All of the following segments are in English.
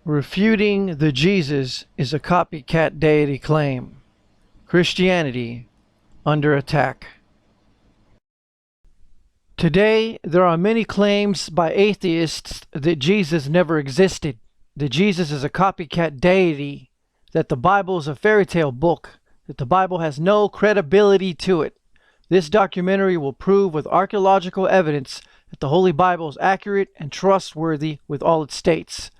Refuting the Jesus is a copycat deity claim. Christianity under attack. Today, there are many claims by atheists that Jesus never existed, that Jesus is a copycat deity, that the Bible is a fairy tale book, that the Bible has no credibility to it. This documentary will prove with archaeological evidence that the Holy Bible is accurate and trustworthy with all it states.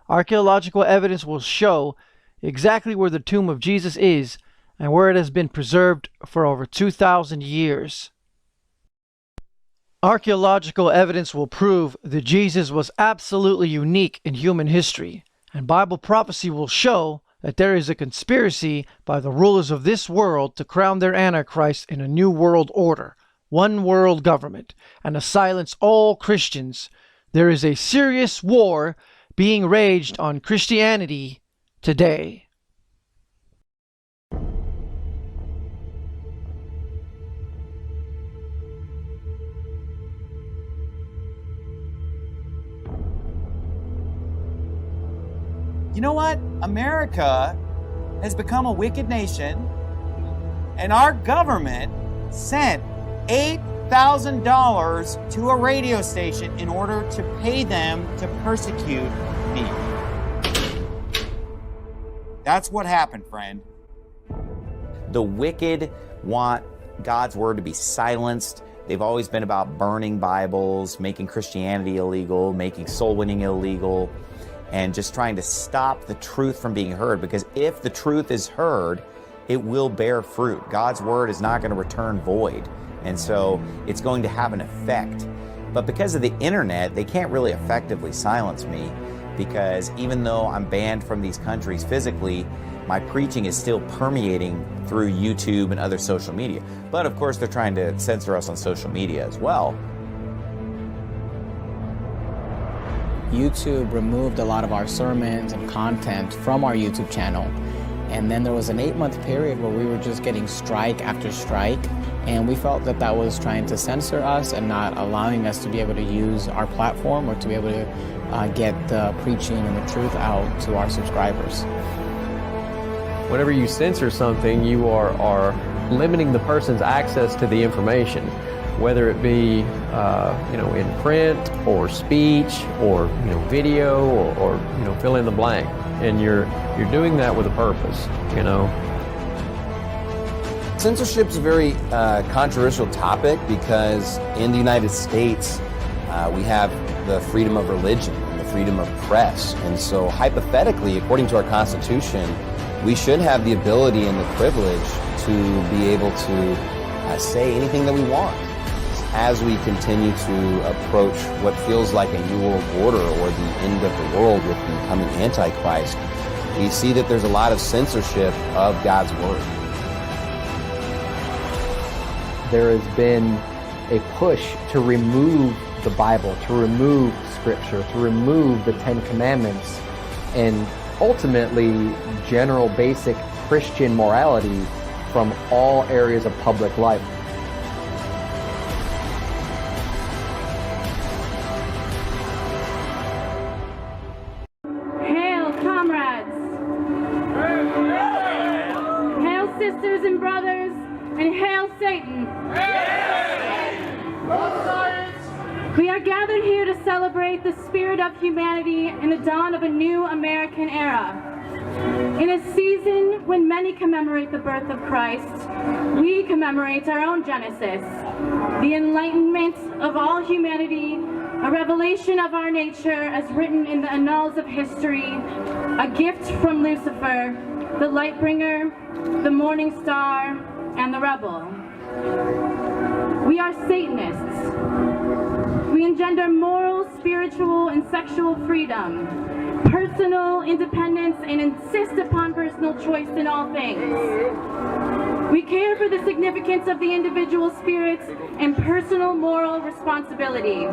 Archaeological evidence will show exactly where the tomb of Jesus is and where it has been preserved for over 2,000 years. Archaeological evidence will prove that Jesus was absolutely unique in human history, and Bible prophecy will show that there is a conspiracy by the rulers of this world to crown their Antichrist in a new world order, one world government, and to silence all Christians. There is a serious war being waged on Christianity today. You know what? America has become a wicked nation, and our government sent $8,000 to a radio station in order to pay them to persecute me. That's what happened, friend. The wicked want God's word to be silenced. They've always been about burning Bibles, making Christianity illegal, making soul winning illegal, and just trying to stop the truth from being heard, because if the truth is heard, it will bear fruit. God's word is not going to return void, and so it's going to have an effect. But because of the internet, they can't really effectively silence me, because even though I'm banned from these countries physically, my preaching is still permeating through YouTube and other social media. But of course, they're trying to censor us on social media as well. YouTube removed a lot of our sermons and content from our YouTube channel. And then there was an 8-month period where we were just getting strike after strike. And we felt that that was trying to censor us and not allowing us to be able to use our platform or to be able to get the preaching and the truth out to our subscribers. Whenever you censor something, you are limiting the person's access to the information, whether it be in print or speech or video or fill in the blank, and you're doing that with a purpose. Censorship is a very controversial topic because in the United States we have the freedom of religion and the freedom of press, and so hypothetically, according to our Constitution, we should have the ability and the privilege to be able to say anything that we want. As we continue to approach what feels like a new world order or the end of the world with the coming Antichrist, we see that there's a lot of censorship of God's word. There has been a push to remove the Bible, to remove Scripture, to remove the Ten Commandments, and ultimately general basic Christian morality from all areas of public life. Hail, comrades! Hail, sisters and brothers, and hail, Satan! We are gathered here to celebrate the spirit of humanity in the dawn of a new American era. In a season when many commemorate the birth of Christ, we commemorate our own Genesis, the enlightenment of all humanity, a revelation of our nature as written in the annals of history, a gift from Lucifer, the light bringer, the morning star, and the rebel. We are Satanists. We engender moral, spiritual, and sexual freedom, personal independence, and insist upon personal choice in all things. We care for the significance of the individual spirit and personal moral responsibility.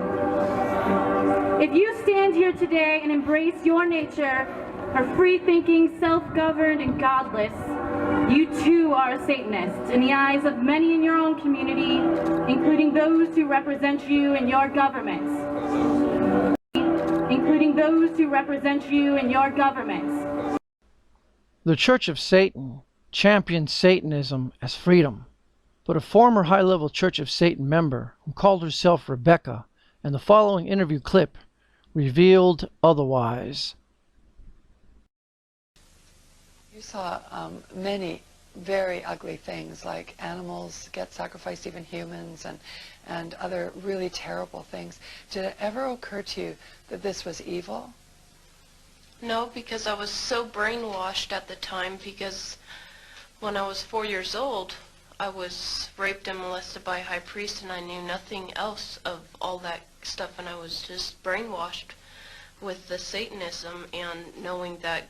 If you stand here today and embrace your nature, are free-thinking, self-governed, and godless, you too are a Satanist in the eyes of many in your own community, including those who represent you in your governments. including those who represent you in your governments. The Church of Satan championed Satanism as freedom, but a former high-level Church of Satan member who called herself Rebecca in the following interview clip revealed otherwise. You saw many very ugly things, like animals get sacrificed, even humans, and other really terrible things. Did it ever occur to you that this was evil? No, because I was so brainwashed at the time, because when I was 4 years old, I was raped and molested by a high priest, and I knew nothing else of all that stuff, and I was just brainwashed with the Satanism and knowing that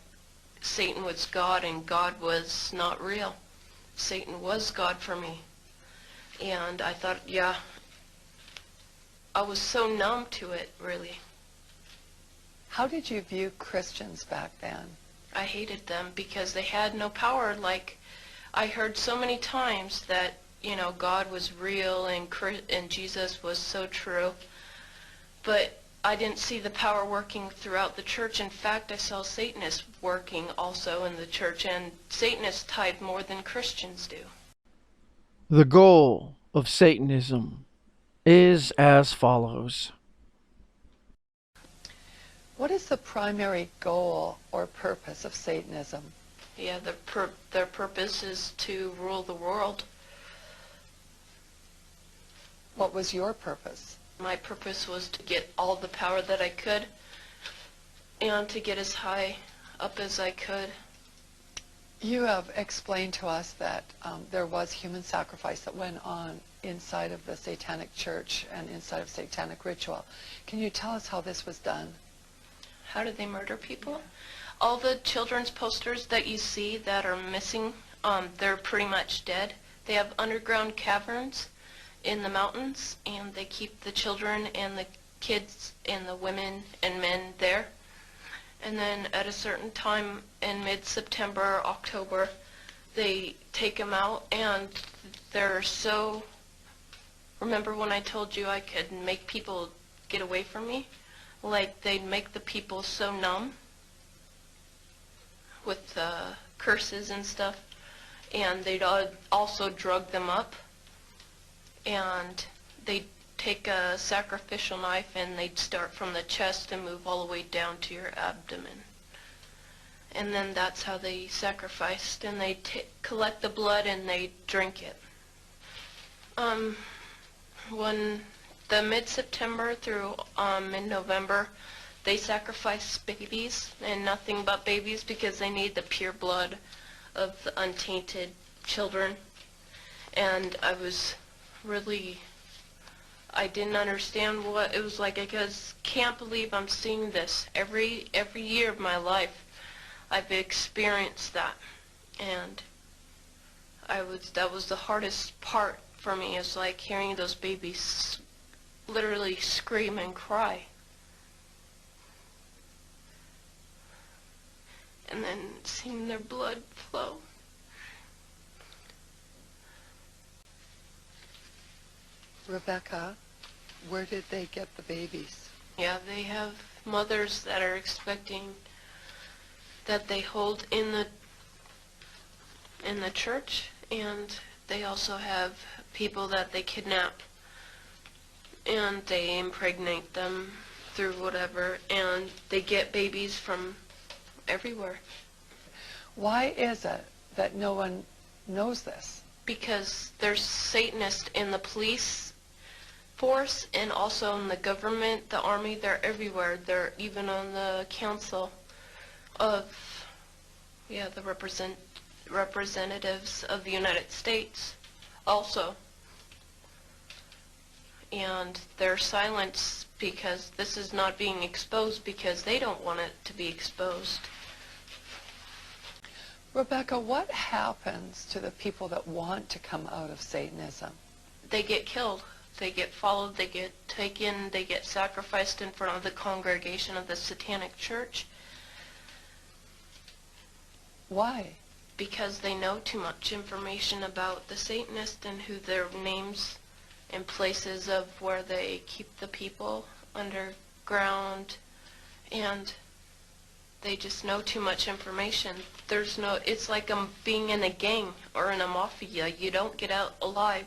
Satan was God and God was not real. Satan was God for me. And I thought, yeah, I was so numb to it, really. How did you view Christians back then? I hated them because they had no power. Like, I heard so many times that, you know, God was real and Jesus was so true. But I didn't see the power working throughout the church. In fact, I saw Satanists working also in the church, and Satanists tithe more than Christians do. The goal of Satanism is as follows. What is the primary goal or purpose of Satanism? Yeah, their purpose is to rule the world. What was your purpose? My purpose was to get all the power that I could and to get as high up as I could. You have explained to us that there was human sacrifice that went on inside of the Satanic Church and inside of Satanic ritual. Can you tell us how this was done? How did they murder people? All the children's posters that you see that are missing, they're pretty much dead. They have underground caverns in the mountains, and they keep the children and the kids and the women and men there. And then at a certain time in mid-September, October, they take them out, and they're so... Remember when I told you I could make people get away from me? Like, they'd make the people so numb with curses and stuff, and they'd also drug them up. And they'd take a sacrificial knife and they'd start from the chest and move all the way down to your abdomen. And then that's how they sacrificed, and they'd collect the blood and they'd drink it. When the mid-September through mid-November, they sacrifice babies, and nothing but babies, because they need the pure blood of the untainted children. And I was really, I didn't understand what it was like. I just can't believe I'm seeing this every year of my life. I've experienced that, and that was the hardest part for me, is like hearing those babies literally scream and cry, and then seeing their blood flow. Rebecca, where did they get the babies? Yeah, they have mothers that are expecting, that they hold in the church, and they also have people that they kidnap, and they impregnate them through whatever, and they get babies from everywhere. Why is it that no one knows this? Because there's Satanists in the police force and also in the government, the army. They're everywhere. They're even on the council of, yeah, the representatives of the United States also. And they're silenced because this is not being exposed, because they don't want it to be exposed. Rebecca, what happens to the people that want to come out of Satanism? They get killed. They get followed. They get taken. They get sacrificed in front of the congregation of the Satanic Church. Why? Because they know too much information about the Satanists and who their names and places of where they keep the people underground, and they just know too much information. It's like being in a gang or in a mafia. You don't get out alive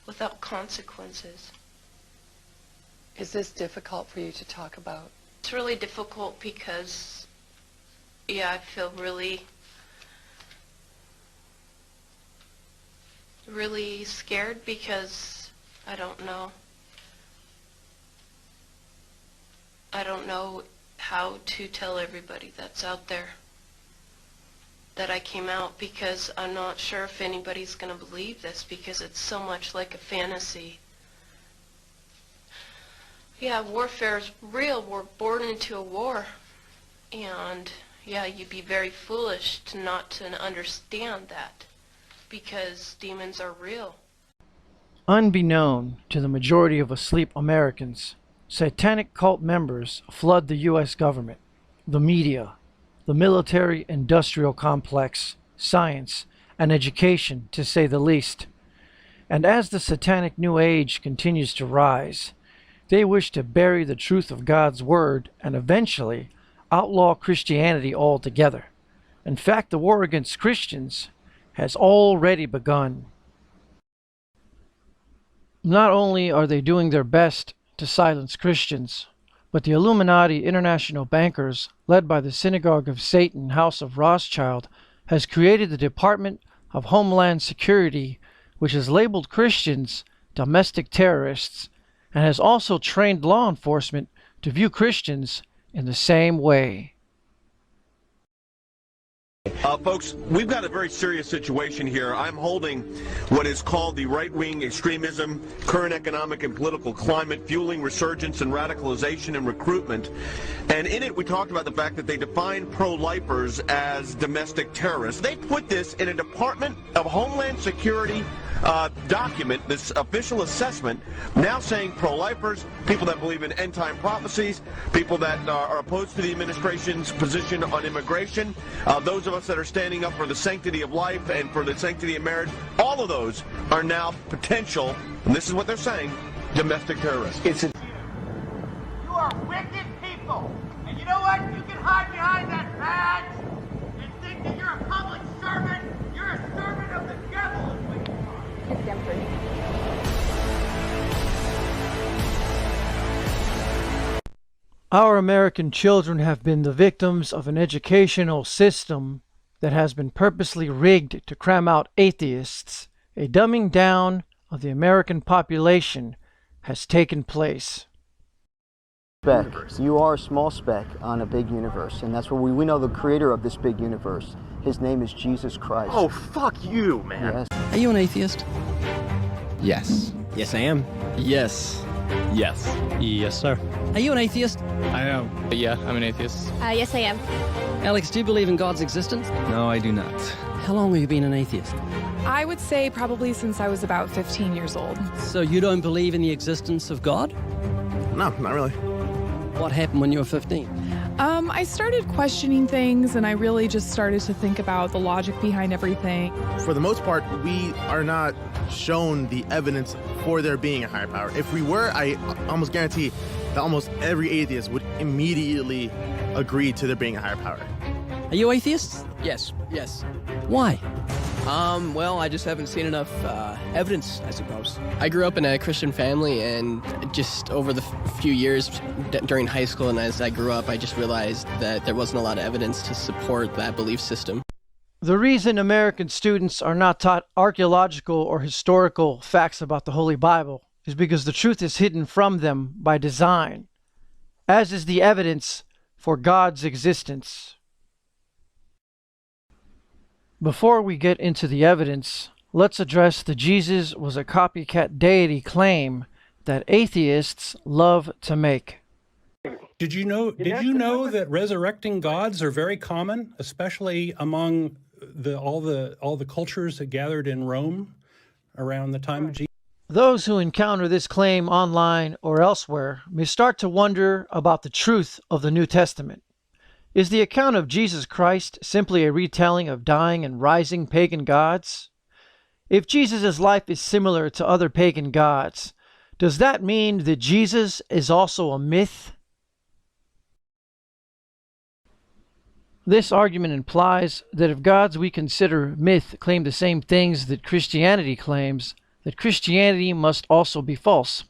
without consequences. Is this difficult for you to talk about? It's really difficult because, yeah, I feel really scared because I don't know how to tell everybody that's out there that I came out, because I'm not sure if anybody's going to believe this, because it's so much like a fantasy. Yeah, warfare is real. We're born into a war. And yeah, you'd be very foolish not to understand that, because demons are real. Unbeknown to the majority of asleep Americans, satanic cult members flood the U.S. government, the media, the military-industrial complex, science, and education, to say the least. And as the satanic New Age continues to rise, they wish to bury the truth of God's Word and eventually outlaw Christianity altogether. In fact, the war against Christians has already begun. Not only are they doing their best to silence Christians, but the Illuminati international bankers, led by the Synagogue of Satan House of Rothschild, has created the Department of Homeland Security, which has labeled Christians domestic terrorists, and has also trained law enforcement to view Christians in the same way. Folks, we've got a very serious situation here. I'm holding what is called the right-wing extremism, current economic and political climate, fueling resurgence and radicalization and recruitment. And in it, we talked about the fact that they define pro-lifers as domestic terrorists. They put this in a Department of Homeland Security document, this official assessment, now saying pro-lifers, people that believe in end-time prophecies, people that are opposed to the administration's position on immigration, those of us that are standing up for the sanctity of life and for the sanctity of marriage, all of those are now potential, and this is what they're saying, domestic terrorists. You are wicked people, and you know what? You can hide behind that badge and think that you're a public servant. You're a servant of the devil, is what you are. Our American children have been the victims of an educational system that has been purposely rigged to cram out atheists. A dumbing down of the American population has taken place. Speck. You are a small speck on a big universe, and that's what we know the creator of this big universe. His name is Jesus Christ. Oh, fuck you, man. Yes. Are you an atheist? Yes. Yes, I am. Yes. Yes. Yes, sir. Are you an atheist? I am. Yeah, I'm an atheist. Yes, I am. Alex, do you believe in God's existence? No, I do not. How long have you been an atheist? I would say probably since I was about 15 years old. So you don't believe in the existence of God? No, not really. What happened when you were 15? I started questioning things, and I really just started to think about the logic behind everything. For the most part, we are not shown the evidence for there being a higher power. If we were, I almost guarantee that almost every atheist would immediately agree to there being a higher power. Are you atheists? Yes. Why? Well, I just haven't seen enough evidence, I suppose. I grew up in a Christian family, and just over the few years during high school and as I grew up, I just realized that there wasn't a lot of evidence to support that belief system. The reason American students are not taught archaeological or historical facts about the Holy Bible is because the truth is hidden from them by design, as is the evidence for God's existence. Before we get into the evidence, let's address the Jesus was a copycat deity claim that atheists love to make. Did you know that resurrecting gods are very common, especially among all the cultures that gathered in Rome around the time of Jesus? Those who encounter this claim online or elsewhere may start to wonder about the truth of the New Testament. Is the account of Jesus Christ simply a retelling of dying and rising pagan gods? If Jesus' life is similar to other pagan gods, does that mean that Jesus is also a myth? This argument implies that if gods we consider myth claim the same things that Christianity claims, that Christianity must also be false.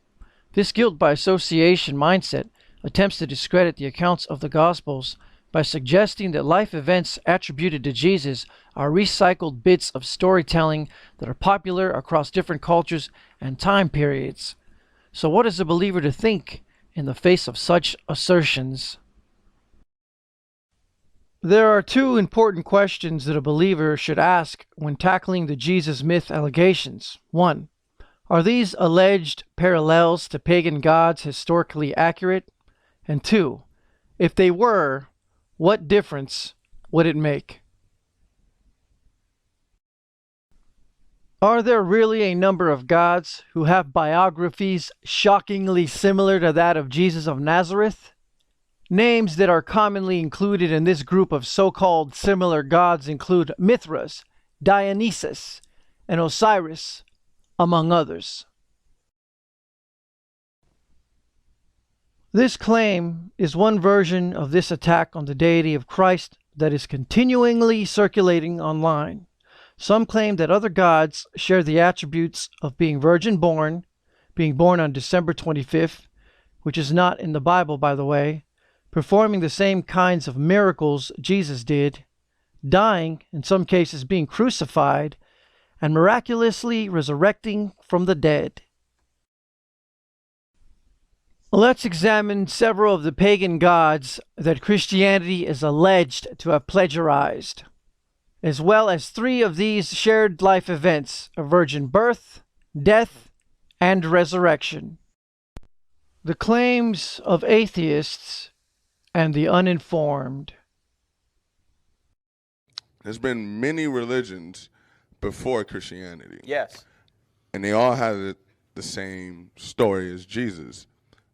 This guilt by association mindset attempts to discredit the accounts of the Gospels by suggesting that life events attributed to Jesus are recycled bits of storytelling that are popular across different cultures and time periods. So what is a believer to think in the face of such assertions? There are two important questions that a believer should ask when tackling the Jesus myth allegations. 1. Are these alleged parallels to pagan gods historically accurate? And 2. If they were, what difference would it make? Are there really a number of gods who have biographies shockingly similar to that of Jesus of Nazareth? Names that are commonly included in this group of so-called similar gods include Mithras, Dionysus, and Osiris, among others. This claim is one version of this attack on the deity of Christ that is continually circulating online. Some claim that other gods share the attributes of being virgin born, being born on December 25th, which is not in the Bible, by the way, performing the same kinds of miracles Jesus did, dying, in some cases being crucified, and miraculously resurrecting from the dead. Let's examine several of the pagan gods that Christianity is alleged to have plagiarized, as well as 3 of these shared life events: a virgin birth, death, and resurrection. The claims of atheists and the uninformed. There's been many religions before Christianity. Yes. And they all had the same story as Jesus.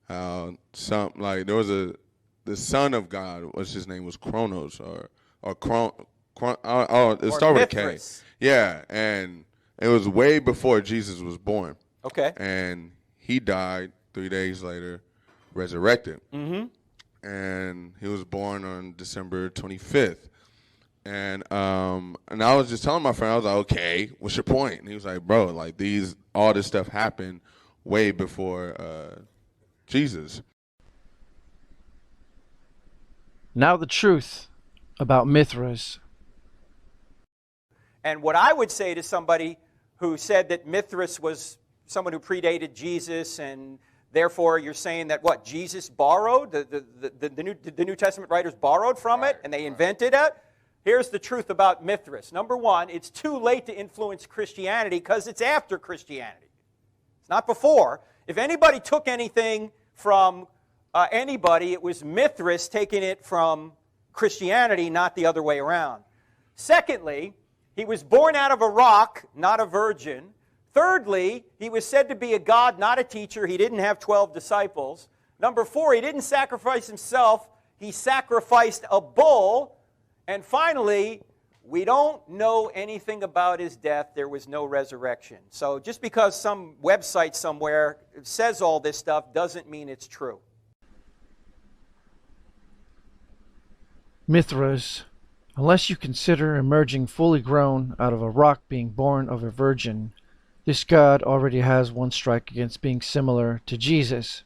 There was the son of God, what's his name, was Kronos it started with a K. Yeah, and it was way before Jesus was born. Okay. And he died 3 days later, resurrected. Mm-hmm. And he was born on December 25th. And I was just telling my friend, I was like, okay, what's your point? And he was like, bro, like all this stuff happened way before Jesus. Now the truth about Mithras. And what I would say to somebody who said that Mithras was someone who predated Jesus, and therefore you're saying that what, Jesus borrowed, the New Testament writers borrowed from it, and they invented it? Here's the truth about Mithras. Number one, it's too late to influence Christianity because it's after Christianity. It's not before. If anybody took anything from anybody, it was Mithras taking it from Christianity, not the other way around. Secondly, he was born out of a rock, not a virgin. Thirdly, he was said to be a god, not a teacher. He didn't have 12 disciples. Number 4, he didn't sacrifice himself. He sacrificed a bull. And finally, we don't know anything about his death. There was no resurrection. So just because some website somewhere says all this stuff doesn't mean it's true. Mithras, unless you consider emerging fully grown out of a rock being born of a virgin, this god already has one strike against being similar to Jesus.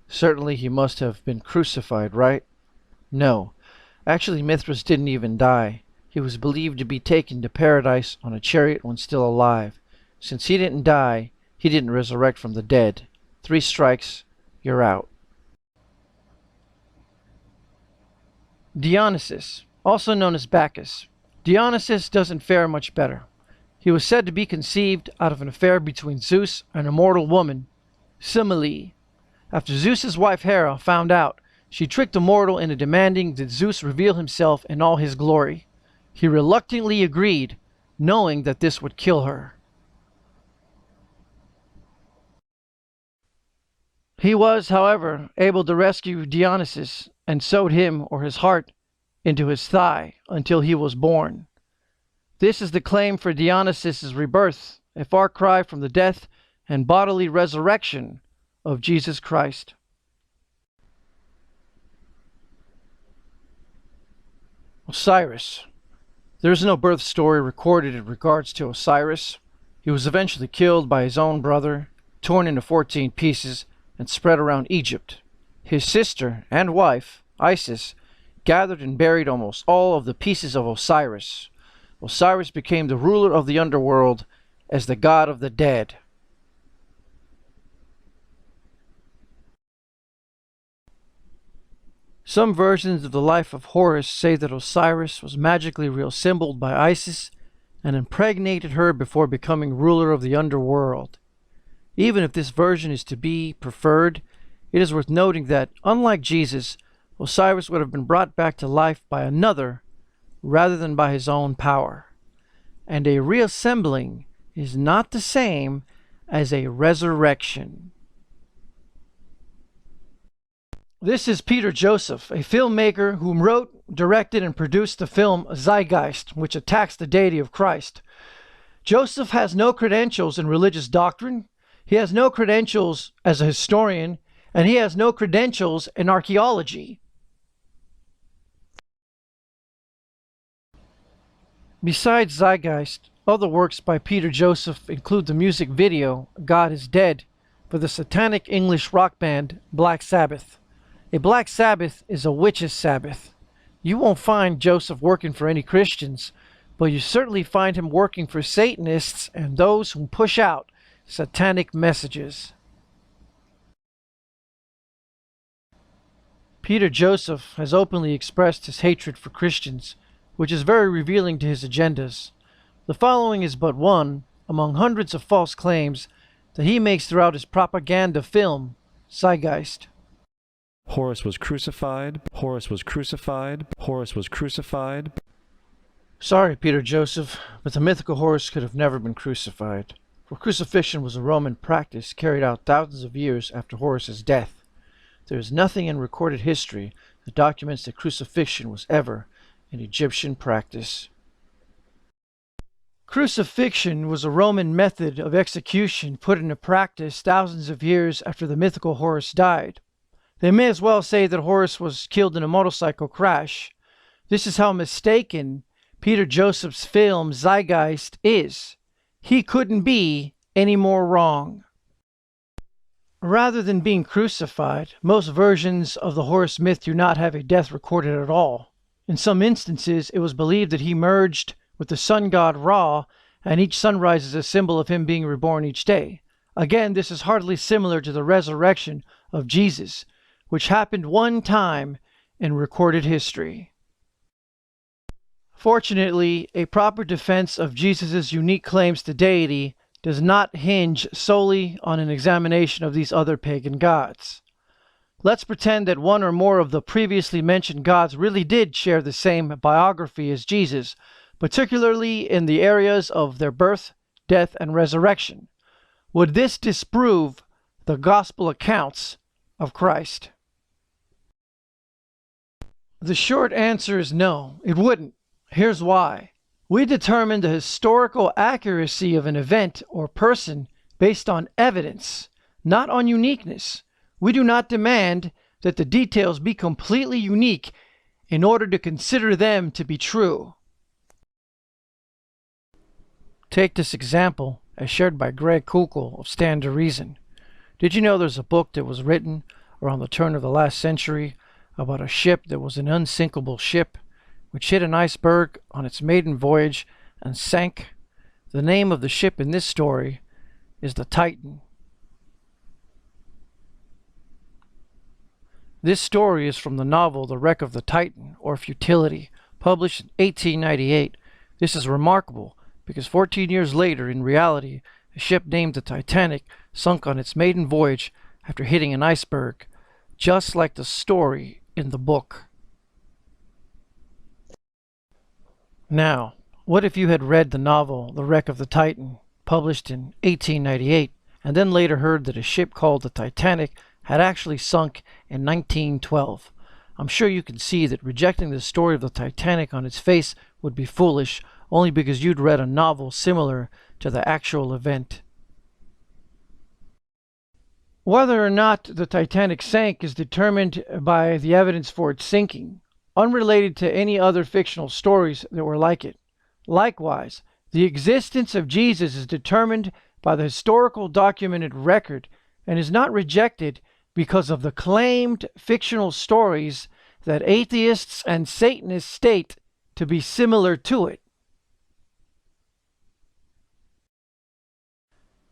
Certainly he must have been crucified, right? No. Actually, Mithras didn't even die. He was believed to be taken to paradise on a chariot when still alive. Since he didn't die, he didn't resurrect from the dead. 3 strikes, you're out. Dionysus, also known as Bacchus. Dionysus doesn't fare much better. He was said to be conceived out of an affair between Zeus and a mortal woman, Semele. After Zeus's wife Hera found out, she tricked the mortal into demanding that Zeus reveal himself in all his glory. He reluctantly agreed, knowing that this would kill her. He was, however, able to rescue Dionysus and sewed him, or his heart, into his thigh until he was born. This is the claim for Dionysus' rebirth, a far cry from the death and bodily resurrection of Jesus Christ. Osiris. There is no birth story recorded in regards to Osiris. He was eventually killed by his own brother, torn into 14 pieces, and spread around Egypt. His sister and wife, Isis, gathered and buried almost all of the pieces of Osiris. Osiris became the ruler of the underworld as the god of the dead. Some versions of the life of Horus say that Osiris was magically reassembled by Isis and impregnated her before becoming ruler of the underworld. Even if this version is to be preferred, it is worth noting that, unlike Jesus, Osiris would have been brought back to life by another rather than by his own power. And a reassembling is not the same as a resurrection. This is Peter Joseph, a filmmaker who wrote, directed, and produced the film Zeitgeist, which attacks the deity of Christ. Joseph has no credentials in religious doctrine, he has no credentials as a historian, and he has no credentials in archaeology. Besides Zeitgeist, other works by Peter Joseph include the music video God is Dead for the satanic English rock band Black Sabbath. A Black Sabbath is a witch's Sabbath. You won't find Joseph working for any Christians, but you certainly find him working for Satanists and those who push out satanic messages. Peter Joseph has openly expressed his hatred for Christians, which is very revealing to his agendas. The following is but one among hundreds of false claims that he makes throughout his propaganda film, Zeitgeist. Horus was crucified. Horus was crucified. Horus was crucified. Sorry, Peter Joseph, but the mythical Horus could have never been crucified, for crucifixion was a Roman practice carried out thousands of years after Horus's death. There is nothing in recorded history that documents that crucifixion was ever an Egyptian practice. Crucifixion was a Roman method of execution put into practice thousands of years after the mythical Horus died. They may as well say that Horus was killed in a motorcycle crash. This is how mistaken Peter Joseph's film Zeitgeist is. He couldn't be any more wrong. Rather than being crucified, most versions of the Horus myth do not have a death recorded at all. In some instances, it was believed that he merged with the sun god Ra, and each sunrise is a symbol of him being reborn each day. Again, this is hardly similar to the resurrection of Jesus, which happened one time in recorded history. Fortunately, a proper defense of Jesus' unique claims to deity does not hinge solely on an examination of these other pagan gods. Let's pretend that one or more of the previously mentioned gods really did share the same biography as Jesus, particularly in the areas of their birth, death, and resurrection. Would this disprove the gospel accounts of Christ? The short answer is no, it wouldn't. Here's why. We determine the historical accuracy of an event or person based on evidence, not on uniqueness. We do not demand that the details be completely unique in order to consider them to be true. Take this example as shared by Greg Kukel of Stand to Reason. Did you know there's a book that was written around the turn of the last century about a ship that was an unsinkable ship which hit an iceberg on its maiden voyage and sank? The name of the ship in this story is the Titan. This story is from the novel The Wreck of the Titan, or Futility, published in 1898. This is remarkable because 14 years later, in reality, a ship named the Titanic sunk on its maiden voyage after hitting an iceberg, just like the story in the book. Now, what if you had read the novel The Wreck of the Titan, published in 1898, and then later heard that a ship called the Titanic had actually sunk in 1912? I'm sure you can see that rejecting the story of the Titanic on its face would be foolish, only because you'd read a novel similar to the actual event. Whether or not the Titanic sank is determined by the evidence for its sinking. unrelated to any other fictional stories that were like it. Likewise, the existence of Jesus is determined by the historical documented record and is not rejected because of the claimed fictional stories that atheists and Satanists state to be similar to it.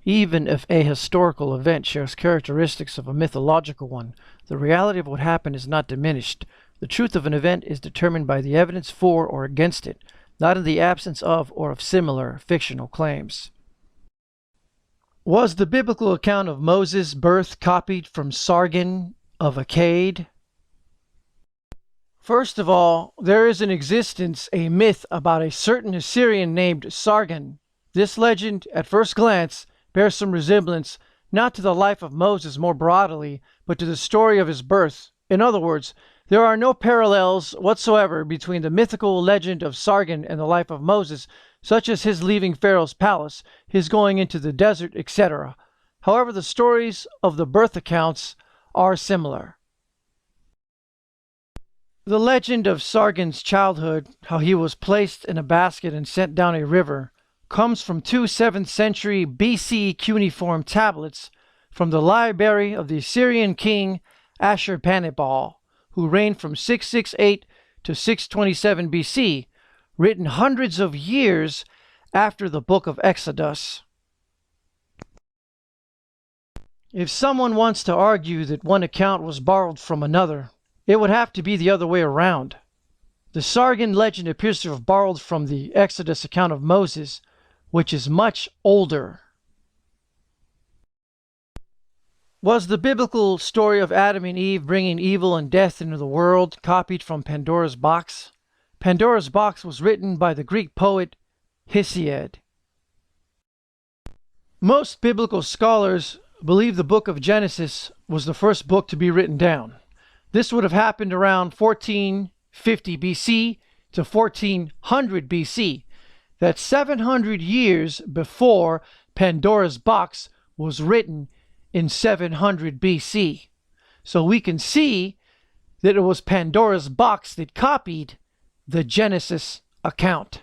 Even if a historical event shares characteristics of a mythological one, the reality of what happened is not diminished. The truth of an event is determined by the evidence for or against it, not in the absence of or of similar fictional claims. Was the biblical account of Moses' birth copied from Sargon of Akkad? First of all, there is in existence a myth about a certain Assyrian named Sargon. This legend, at first glance, bears some resemblance not to the life of Moses more broadly, but to the story of his birth. In other words, there are no parallels whatsoever between the mythical legend of Sargon and the life of Moses, such as his leaving Pharaoh's palace, his going into the desert, etc. However, the stories of the birth accounts are similar. The legend of Sargon's childhood, how he was placed in a basket and sent down a river, comes from two 7th century BC cuneiform tablets from the library of the Assyrian king Ashurbanipal, who reigned from 668 to 627 BC, written hundreds of years after the book of Exodus. If someone wants to argue that one account was borrowed from another, it would have to be the other way around. The Sargon legend appears to have borrowed from the Exodus account of Moses, which is much older. Was the biblical story of Adam and Eve bringing evil and death into the world copied from Pandora's box? Pandora's box was written by the Greek poet Hesiod. Most biblical scholars believe the book of Genesis was the first book to be written down. This would have happened around 1450 BC to 1400 BC. That's 700 years before Pandora's box was written in 700 BC. So we can see that it was Pandora's box that copied the Genesis account.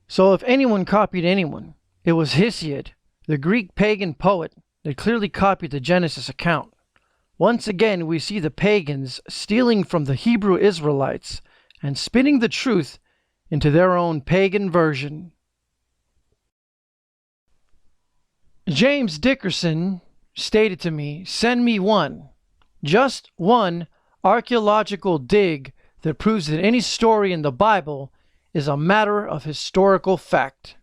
So if anyone copied anyone, it was Hesiod, the Greek pagan poet, that clearly copied the Genesis account. Once again, we see the pagans stealing from the Hebrew Israelites and spinning the truth into their own pagan version. James Dickerson stated to me, "Send me one, just one archaeological dig that proves that any story in the Bible is a matter of historical fact."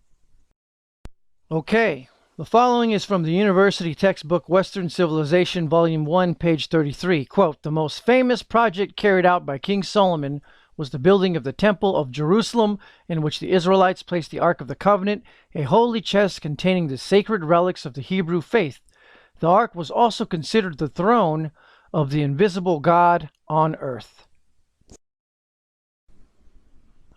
Okay, the following is from the university textbook Western Civilization, Volume 1, page 33. Quote, "The most famous project carried out by King Solomon was the building of the Temple of Jerusalem, in which the Israelites placed the Ark of the Covenant, a holy chest containing the sacred relics of the Hebrew faith. The Ark was also considered the throne of the invisible God on earth."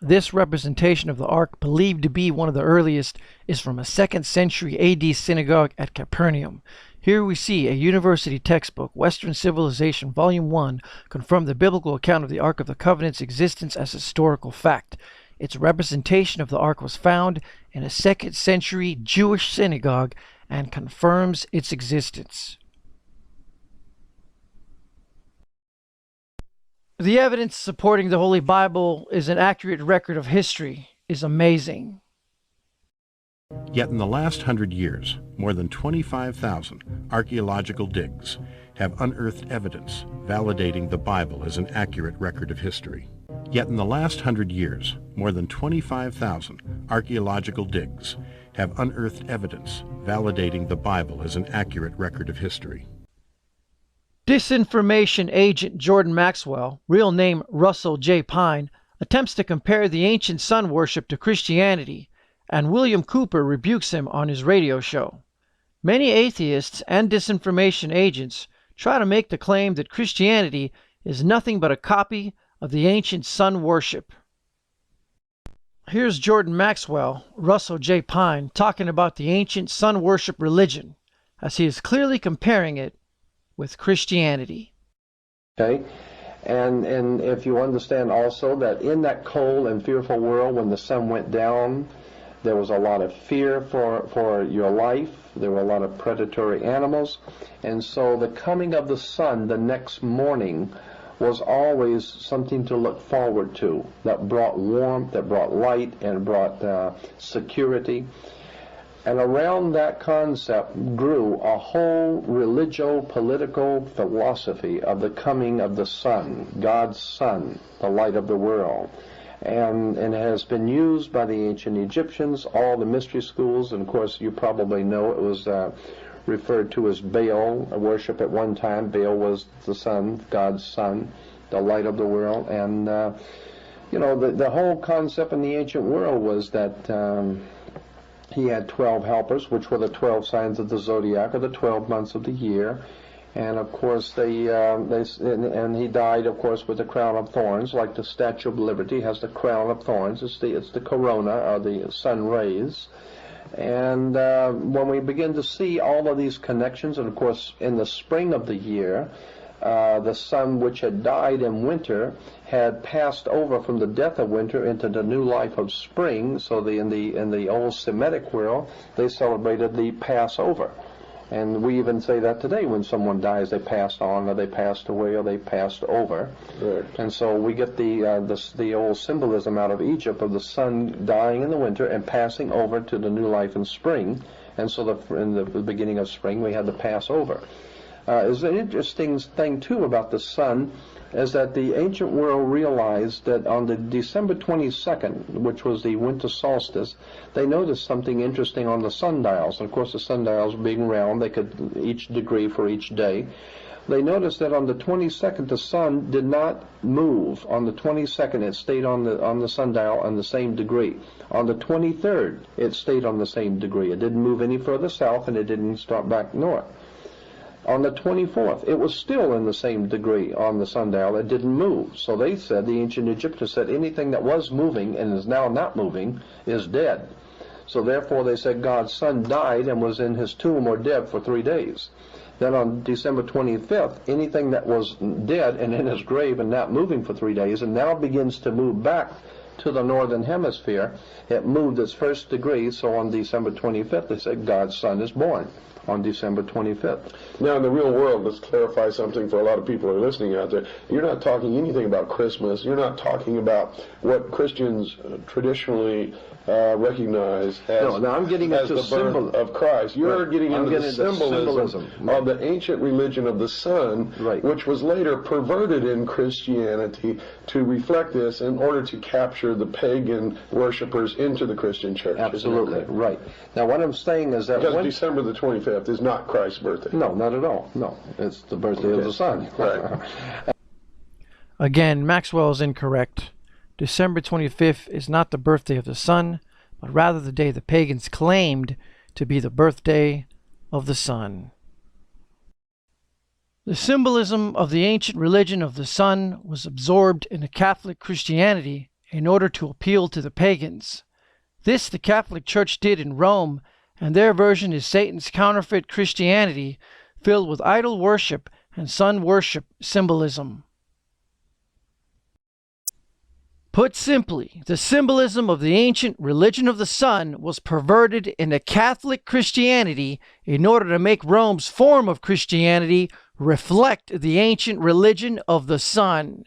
This representation of the Ark, believed to be one of the earliest, is from a 2nd century AD synagogue at Capernaum. Here we see a university textbook, Western Civilization, Volume 1, confirm the biblical account of the Ark of the Covenant's existence as historical fact. Its representation of the Ark was found in a 2nd century Jewish synagogue and confirms its existence. The evidence supporting the Holy Bible is an accurate record of history is amazing. Yet in the last 100 years, more than 25,000 archaeological digs have unearthed evidence validating the Bible as an accurate record of history. Yet in the last 100 years, more than 25,000 archaeological digs have unearthed evidence validating the Bible as an accurate record of history. Disinformation agent Jordan Maxwell, real name Russell J. Pine, attempts to compare the ancient sun worship to Christianity, and William Cooper rebukes him on his radio show. Many atheists and disinformation agents try to make the claim that Christianity is nothing but a copy of the ancient sun worship. Here's Jordan Maxwell, Russell J. Pine, talking about the ancient sun worship religion, as he is clearly comparing it with Christianity. Okay, And if you understand also that in that cold and fearful world, when the sun went down, there was a lot of fear for your life. There were a lot of predatory animals. And so the coming of the sun the next morning was always something to look forward to, that brought warmth, that brought light, and brought security. And around that concept grew a whole religio-political philosophy of the coming of the sun, God's sun, the light of the world. And it has been used by the ancient Egyptians, all the mystery schools, and of course you probably know it was referred to as Baal worship at one time. Baal was the sun, God's sun, the light of the world. And, the whole concept in the ancient world was that he had 12 helpers, which were the 12 signs of the zodiac, or the 12 months of the year. And of course, and he died, of course, with the crown of thorns, like the Statue of Liberty has the crown of thorns. It's the corona, or the sun rays. And when we begin to see all of these connections, and of course, in the spring of the year, the sun which had died in winter had passed over from the death of winter into the new life of spring. So in the old Semitic world, they celebrated the Passover. And we even say that today when someone dies, they passed on, or they passed away, or they passed over. Right. And so we get the old symbolism out of Egypt of the sun dying in the winter and passing over to the new life in spring. And so in the beginning of spring, we had the Passover. Is an interesting thing, too, about the sun, is that the ancient world realized that on the December 22nd, which was the winter solstice, they noticed something interesting on the sundials. And of course, the sundials being round, they could each degree for each day. They noticed that on the 22nd, the sun did not move. On the 22nd, it stayed on the sundial on the same degree. On the 23rd, it stayed on the same degree. It didn't move any further south, and it didn't start back north. On the 24th, it was still in the same degree on the sundial. It didn't move. So they said, the ancient Egyptians said, anything that was moving and is now not moving is dead. So therefore they said God's son died and was in his tomb or dead for 3 days. Then on December 25th, anything that was dead and in his grave and not moving for 3 days and now begins to move back to the northern hemisphere, it moved its first degree. So on December 25th, they said God's son is born. On December 25th. Now, in the real world, let's clarify something for a lot of people who are listening out there. You're not talking anything about Christmas. You're not talking about what Christians traditionally recognize as, I'm getting as the birth of Christ. You're getting into the symbolism of the ancient religion of the sun, which was later perverted in Christianity to reflect this in order to capture the pagan worshipers into the Christian church. Absolutely, right. Now, what I'm saying is that because December the 25th is not Christ's birthday. No, not at all. No, it's the birthday of the sun. Right. Again, Maxwell is incorrect. December 25th is not the birthday of the sun, but rather the day the pagans claimed to be the birthday of the sun. The symbolism of the ancient religion of the sun was absorbed into Catholic Christianity in order to appeal to the pagans. This the Catholic Church did in Rome, and their version is Satan's counterfeit Christianity, filled with idol worship and sun worship symbolism. Put simply, the symbolism of the ancient religion of the sun was perverted into Catholic Christianity in order to make Rome's form of Christianity reflect the ancient religion of the sun.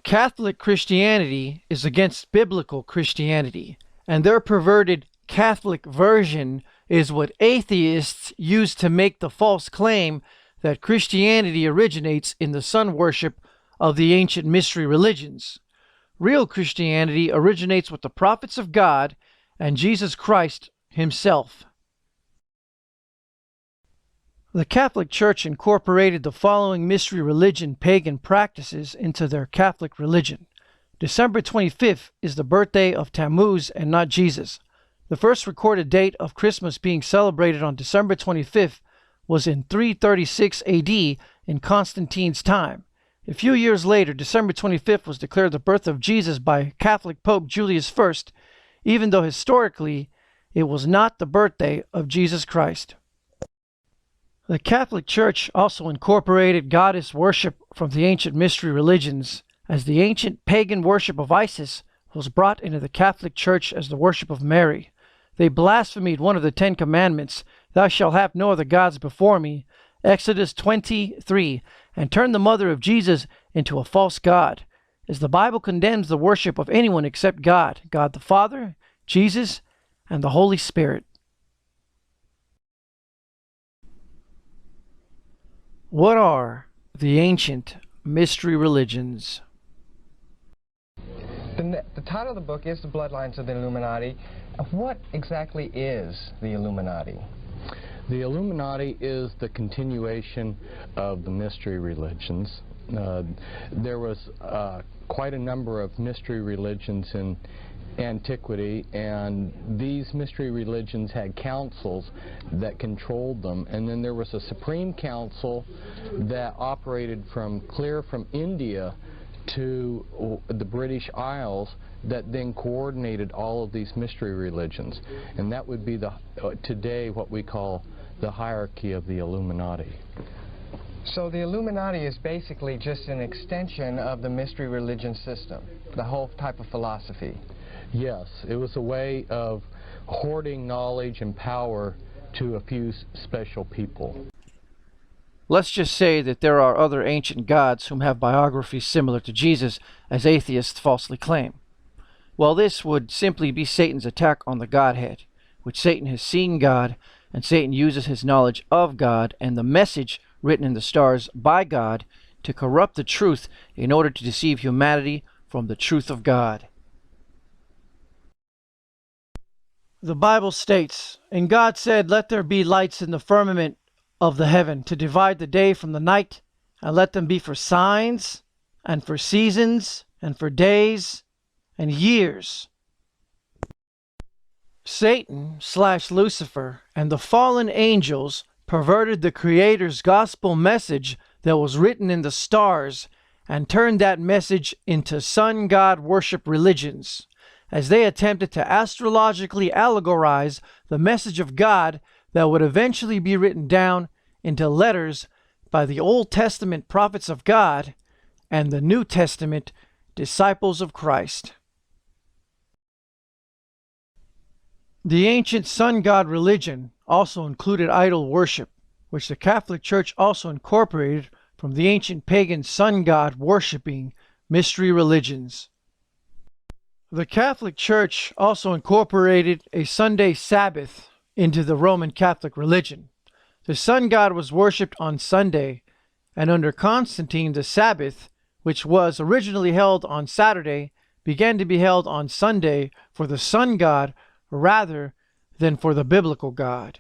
Catholic Christianity is against biblical Christianity, and their perverted Catholic version is what atheists use to make the false claim that Christianity originates in the sun worship of the ancient mystery religions. Real Christianity originates with the prophets of God and Jesus Christ himself. The Catholic Church incorporated the following mystery religion pagan practices into their Catholic religion. December 25th is the birthday of Tammuz and not Jesus. The first recorded date of Christmas being celebrated on December 25th was in 336 AD in Constantine's time. A few years later, December 25th was declared the birth of Jesus by Catholic Pope Julius I, even though historically it was not the birthday of Jesus Christ. The Catholic Church also incorporated goddess worship from the ancient mystery religions, as the ancient pagan worship of Isis was brought into the Catholic Church as the worship of Mary. They blasphemed one of the 10 Commandments, "Thou shalt have no other gods before me," Exodus 23, and turned the mother of Jesus into a false god, as the Bible condemns the worship of anyone except God, God the Father, Jesus, and the Holy Spirit. What are the ancient mystery religions? The title of the book is The Bloodlines of the Illuminati. What exactly is the Illuminati? The Illuminati is the continuation of the mystery religions. There was quite a number of mystery religions in antiquity, and these mystery religions had councils that controlled them, and then there was a supreme council that operated clear from India to the British Isles that then coordinated all of these mystery religions, and that would be today what we call the hierarchy of the Illuminati. So the Illuminati is basically just an extension of the mystery religion system, the whole type of philosophy. Yes, it was a way of hoarding knowledge and power to a few special people. Let's just say that there are other ancient gods whom have biographies similar to Jesus, as atheists falsely claim. Well, this would simply be Satan's attack on the Godhead, which Satan has seen God, and Satan uses his knowledge of God and the message written in the stars by God to corrupt the truth in order to deceive humanity from the truth of God. The Bible states, "And God said, Let there be lights in the firmament of the heaven to divide the day from the night, and let them be for signs, and for seasons, and for days, and years." Satan/Lucifer and the fallen angels perverted the Creator's gospel message that was written in the stars and turned that message into sun god worship religions, as they attempted to astrologically allegorize the message of God that would eventually be written down into letters by the Old Testament prophets of God and the New Testament disciples of Christ. The ancient sun god religion also included idol worship, which the Catholic Church also incorporated from the ancient pagan sun god worshipping mystery religions. The Catholic Church also incorporated a Sunday Sabbath into the Roman Catholic religion. The sun god was worshipped on Sunday, and under Constantine the Sabbath, which was originally held on Saturday, began to be held on Sunday for the sun god rather than for the biblical God.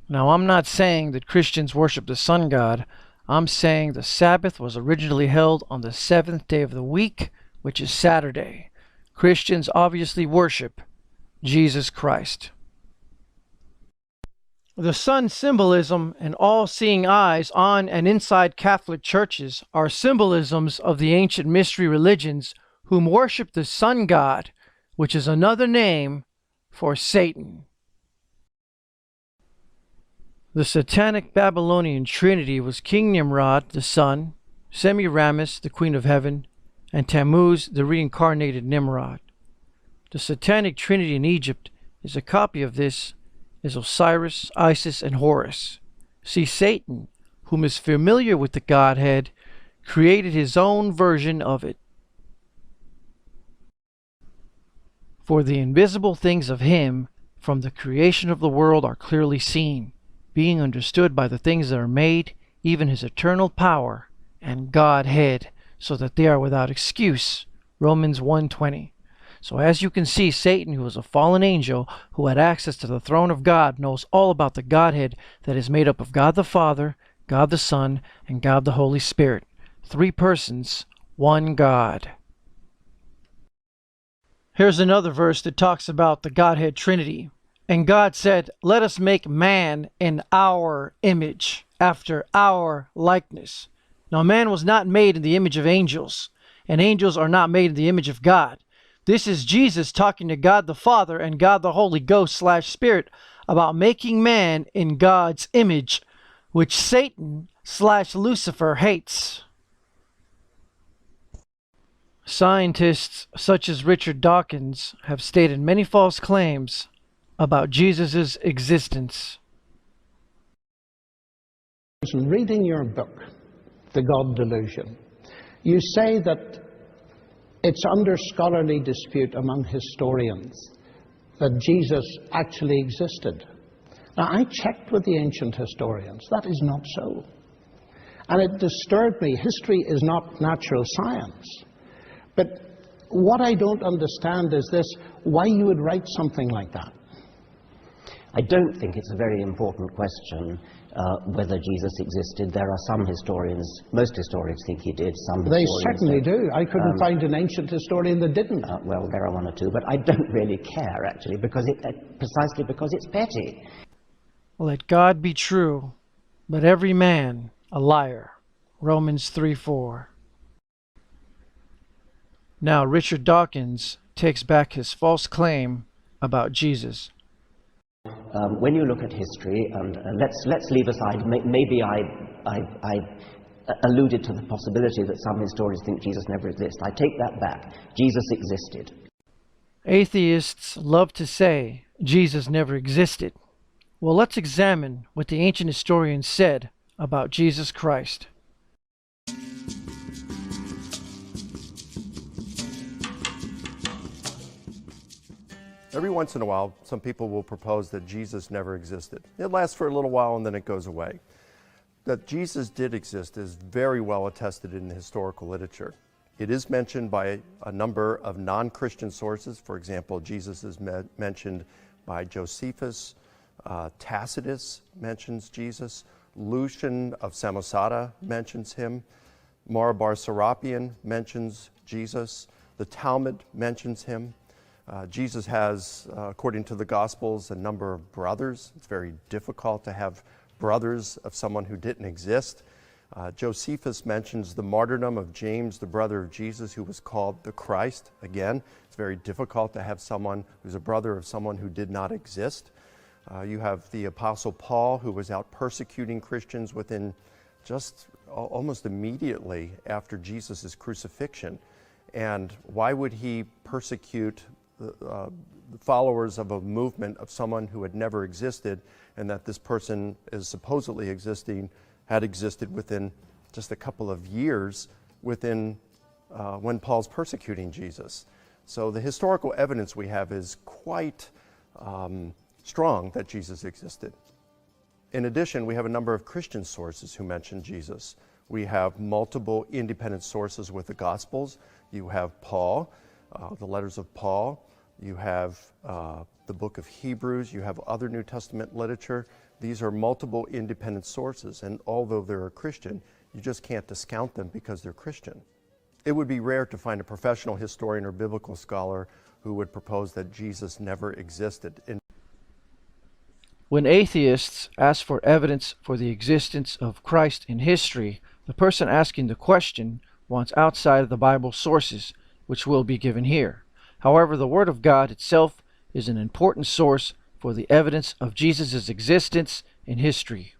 Now, I'm not saying that Christians worship the sun god. I'm saying the Sabbath was originally held on the 7th day of the week, which is Saturday. Christians obviously worship Jesus Christ. The sun symbolism and all-seeing eyes on and inside Catholic churches are symbolisms of the ancient mystery religions whom worship the sun god, which is another name for Satan. The satanic Babylonian trinity was King Nimrod, the sun, Semiramis, the queen of heaven, and Tammuz, the reincarnated Nimrod. The satanic trinity in Egypt is a copy of this, is Osiris, Isis, and Horus. See, Satan, whom is familiar with the Godhead, created his own version of it. For the invisible things of him from the creation of the world are clearly seen, being understood by the things that are made, even his eternal power and Godhead, so that they are without excuse. Romans 1:20. So as you can see, Satan, who was a fallen angel who had access to the throne of God, knows all about the Godhead that is made up of God the Father, God the Son, and God the Holy Spirit. 3 persons, 1 God. Here's another verse that talks about the Godhead Trinity. And God said, "Let us make man in our image, after our likeness." Now man was not made in the image of angels, and angels are not made in the image of God. This is Jesus talking to God the Father and God the Holy Ghost / Spirit about making man in God's image, which Satan/Lucifer hates. Scientists such as Richard Dawkins have stated many false claims about Jesus' existence. Reading your book, The God Delusion, you say that it's under scholarly dispute among historians that Jesus actually existed. Now, I checked with the ancient historians. That is not so. And it disturbed me. History is not natural science. But what I don't understand is this, why you would write something like that. I don't think it's a very important question whether Jesus existed. There are some historians, most historians think he did, some They historians certainly don't. do. I couldn't find an ancient historian that didn't. Well, there are one or two, but I don't really care, actually, because precisely because it's petty. Let God be true, but every man a liar. Romans 3:4. Now Richard Dawkins takes back his false claim about Jesus. When you look at history, and let's leave aside, maybe I alluded to the possibility that some historians think Jesus never existed. I take that back. Jesus existed. Atheists love to say Jesus never existed. Well, let's examine what the ancient historians said about Jesus Christ. Every once in a while, some people will propose that Jesus never existed. It lasts for a little while and then it goes away. That Jesus did exist is very well attested in the historical literature. It is mentioned by a number of non-Christian sources. For example, Jesus is mentioned by Josephus. Tacitus mentions Jesus. Lucian of Samosata mentions him. Marabar Serapion mentions Jesus. The Talmud mentions him. Jesus has, according to the Gospels, a number of brothers. It's very difficult to have brothers of someone who didn't exist. Josephus mentions the martyrdom of James, the brother of Jesus, who was called the Christ. Again, it's very difficult to have someone who's a brother of someone who did not exist. You have the Apostle Paul, who was out persecuting Christians within just almost immediately after Jesus' crucifixion. And why would he persecute the followers of a movement of someone who had never existed, and that this person is supposedly had existed within just a couple of years within when Paul's persecuting Jesus? So the historical evidence we have is quite strong that Jesus existed. In addition, we have a number of Christian sources who mention Jesus. We have multiple independent sources with the Gospels. You have Paul, the letters of Paul. You have the book of Hebrews. You have other New Testament literature. These are multiple independent sources, and although they're a Christian, you just can't discount them because they're Christian. It would be rare to find a professional historian or biblical scholar who would propose that Jesus never existed. When atheists ask for evidence for the existence of Christ in history, the person asking the question wants outside of the Bible sources, which will be given here. However, the Word of God itself is an important source for the evidence of Jesus' existence in history.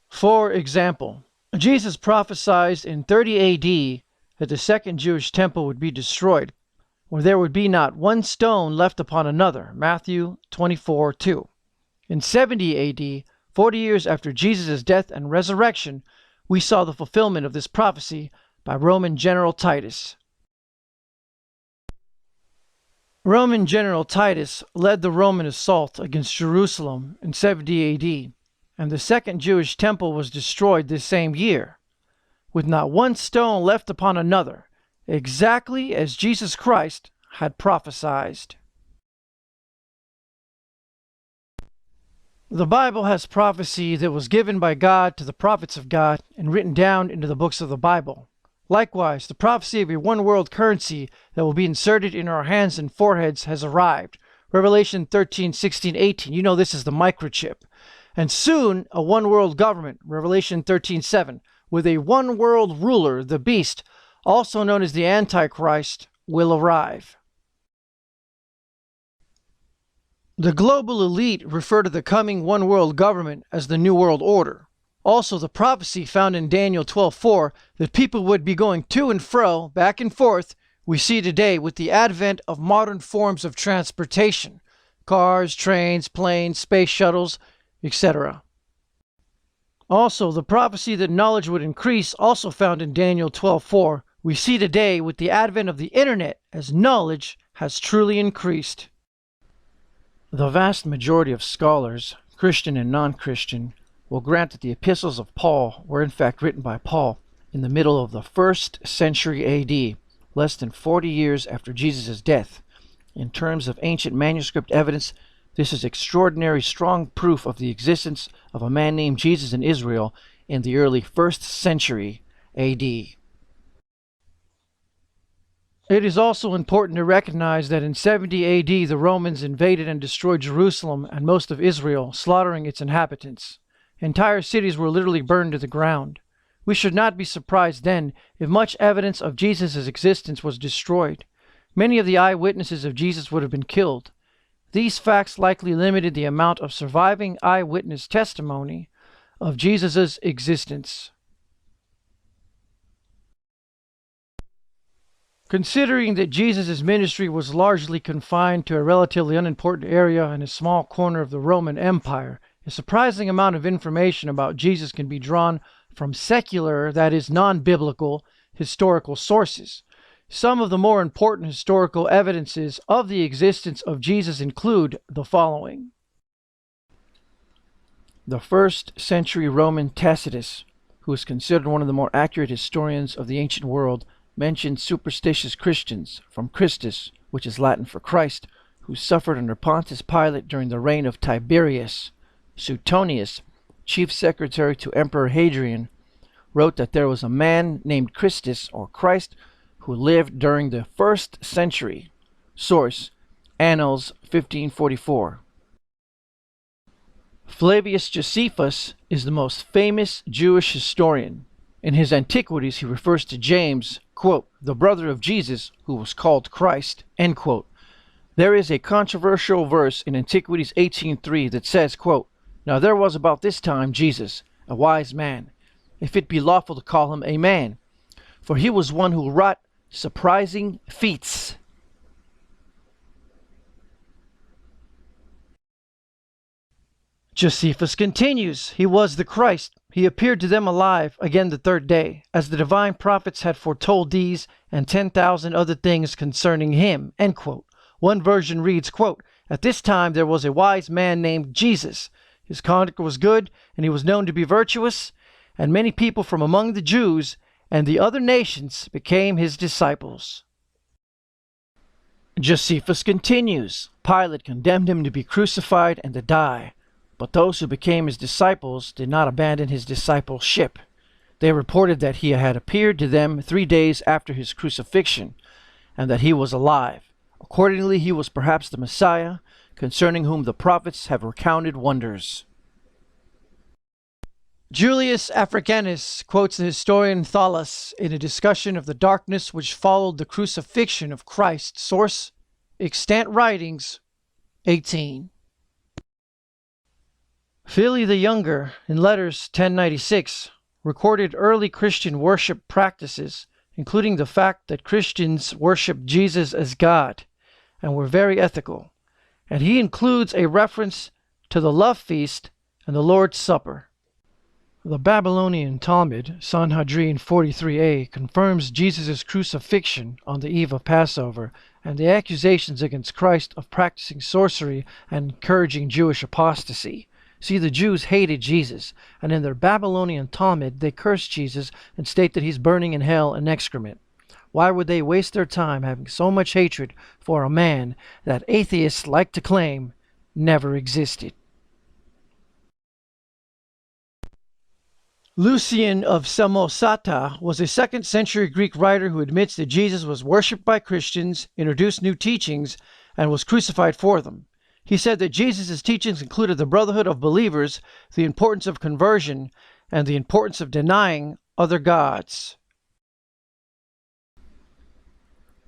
For example, Jesus prophesied in 30 A.D. that the second Jewish temple would be destroyed, where there would be not one stone left upon another, Matthew 24:2. In 70 A.D., 40 years after Jesus' death and resurrection, we saw the fulfillment of this prophecy by Roman General Titus. Roman General Titus led the Roman assault against Jerusalem in 70 A.D., and the second Jewish temple was destroyed this same year, with not one stone left upon another, exactly as Jesus Christ had prophesied. The Bible has prophecy that was given by God to the prophets of God and written down into the books of the Bible. Likewise, the prophecy of a one-world currency that will be inserted in our hands and foreheads has arrived. Revelation 13, 16, 18. You know this is the microchip. And soon, a one-world government, Revelation 13, 7, with a one-world ruler, the beast, also known as the Antichrist, will arrive. The global elite refer to the coming one world government as the New World Order. Also, the prophecy found in Daniel 12:4 that people would be going to and fro, back and forth, we see today with the advent of modern forms of transportation, cars, trains, planes, space shuttles, etc. Also, the prophecy that knowledge would increase, also found in Daniel 12:4, we see today with the advent of the internet as knowledge has truly increased. The vast majority of scholars, Christian and non-Christian, will grant that the epistles of Paul were in fact written by Paul in the middle of the 1st century AD, less than 40 years after Jesus' death. In terms of ancient manuscript evidence, this is extraordinary strong proof of the existence of a man named Jesus in Israel in the early 1st century AD. It is also important to recognize that in 70 AD the Romans invaded and destroyed Jerusalem and most of Israel, slaughtering its inhabitants. Entire cities were literally burned to the ground. We should not be surprised then if much evidence of Jesus' existence was destroyed. Many of the eyewitnesses of Jesus would have been killed. These facts likely limited the amount of surviving eyewitness testimony of Jesus' existence. Considering that Jesus' ministry was largely confined to a relatively unimportant area in a small corner of the Roman Empire, a surprising amount of information about Jesus can be drawn from secular, that is, non-biblical, historical sources. Some of the more important historical evidences of the existence of Jesus include the following. The 1st century Roman Tacitus, who is considered one of the more accurate historians of the ancient world, mentioned superstitious Christians from Christus, which is Latin for Christ, who suffered under Pontius Pilate during the reign of Tiberius. Suetonius, chief secretary to Emperor Hadrian, wrote that there was a man named Christus, or Christ, who lived during the 1st century. Source: Annals 1544. Flavius Josephus is the most famous Jewish historian. In his Antiquities, he refers to James, quote, the brother of Jesus, who was called Christ, end quote. There is a controversial verse in Antiquities 18:3 that says, quote, now there was about this time Jesus, a wise man, if it be lawful to call him a man, for he was one who wrought surprising feats. Josephus continues, he was the Christ. He appeared to them alive again the 3rd day, as the divine prophets had foretold these and 10,000 other things concerning him, end quote. One version reads, quote, at this time there was a wise man named Jesus. His conduct was good, and he was known to be virtuous, and many people from among the Jews and the other nations became his disciples. Josephus continues, Pilate condemned him to be crucified and to die. But those who became his disciples did not abandon his discipleship. They reported that he had appeared to them 3 days after his crucifixion, and that he was alive. Accordingly, he was perhaps the Messiah, concerning whom the prophets have recounted wonders. Julius Africanus quotes the historian Thallus in a discussion of the darkness which followed the crucifixion of Christ. Source: Extant Writings 18. Philly the Younger, in Letters 1096, recorded early Christian worship practices, including the fact that Christians worshiped Jesus as God and were very ethical, and he includes a reference to the love feast and the Lord's Supper. The Babylonian Talmud, Sanhedrin 43a, confirms Jesus' crucifixion on the eve of Passover and the accusations against Christ of practicing sorcery and encouraging Jewish apostasy. See, the Jews hated Jesus, and in their Babylonian Talmud they curse Jesus and state that he's burning in hell in excrement. Why would they waste their time having so much hatred for a man that atheists like to claim never existed? Lucian of Samosata was a 2nd century Greek writer who admits that Jesus was worshipped by Christians, introduced new teachings, and was crucified for them. He said that Jesus' teachings included the brotherhood of believers, the importance of conversion, and the importance of denying other gods.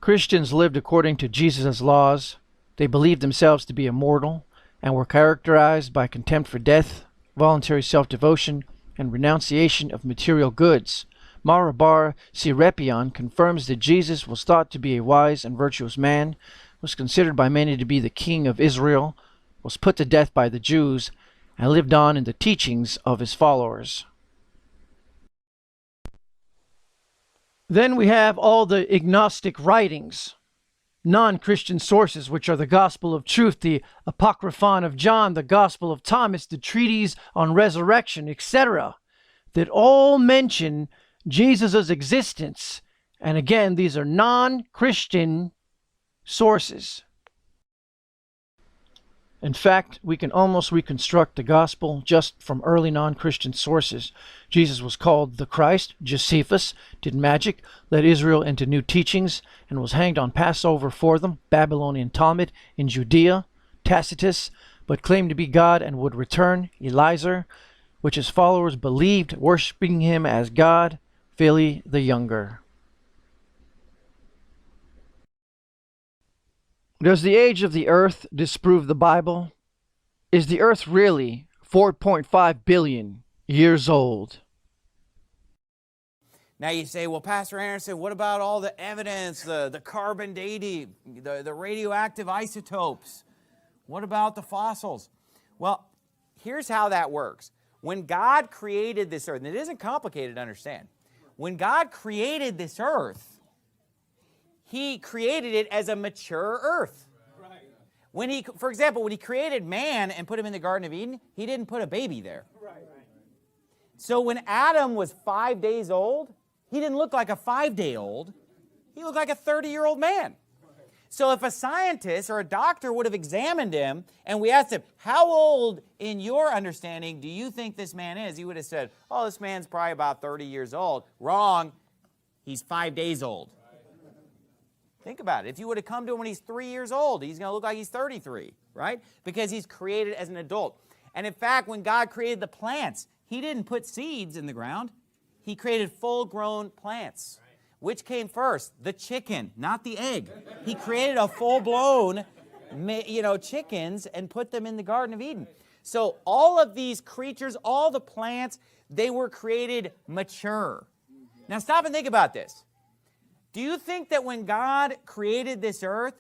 Christians lived according to Jesus' laws. They believed themselves to be immortal, and were characterized by contempt for death, voluntary self-devotion, and renunciation of material goods. Marabar Serapion confirms that Jesus was thought to be a wise and virtuous man, was considered by many to be the king of Israel, was put to death by the Jews, and lived on in the teachings of his followers. Then we have all the agnostic writings, non-Christian sources, which are the Gospel of Truth, the Apocryphon of John, the Gospel of Thomas, the treatise on resurrection, etc., that all mention Jesus' existence. And again, these are non-Christian sources. In fact, we can almost reconstruct the gospel just from early non-Christian sources. Jesus was called the Christ. Josephus did magic, led Israel into new teachings, and was hanged on Passover for them. Babylonian Talmud in Judea. Tacitus, but claimed to be God and would return. Eliezer, which his followers believed, worshiping him as God. Philly the Younger. Does the age of the earth disprove the Bible? Is the earth really 4.5 billion years old? Now you say, well, Pastor Anderson, what about all the evidence, the carbon dating, the radioactive isotopes? What about the fossils? Well, here's how that works. When God created this earth, and it isn't complicated to understand, when God created this earth, He created it as a mature earth. Right. For example, when He created man and put him in the Garden of Eden, He didn't put a baby there. Right. So when Adam was 5 days old, he didn't look like a 5-day-old. He looked like a 30-year-old man. So if a scientist or a doctor would have examined him and we asked him, how old in your understanding do you think this man is? He would have said, oh, this man's probably about 30 years old. Wrong. He's 5 days old. Think about it. If you would have come to him when he's 3 years old, he's going to look like he's 33, right? Because he's created as an adult. And in fact, when God created the plants, He didn't put seeds in the ground. He created full-grown plants. Which came first? The chicken, not the egg. He created a full-blown, chickens and put them in the Garden of Eden. So all of these creatures, all the plants, they were created mature. Now stop and think about this. Do you think that when God created this earth,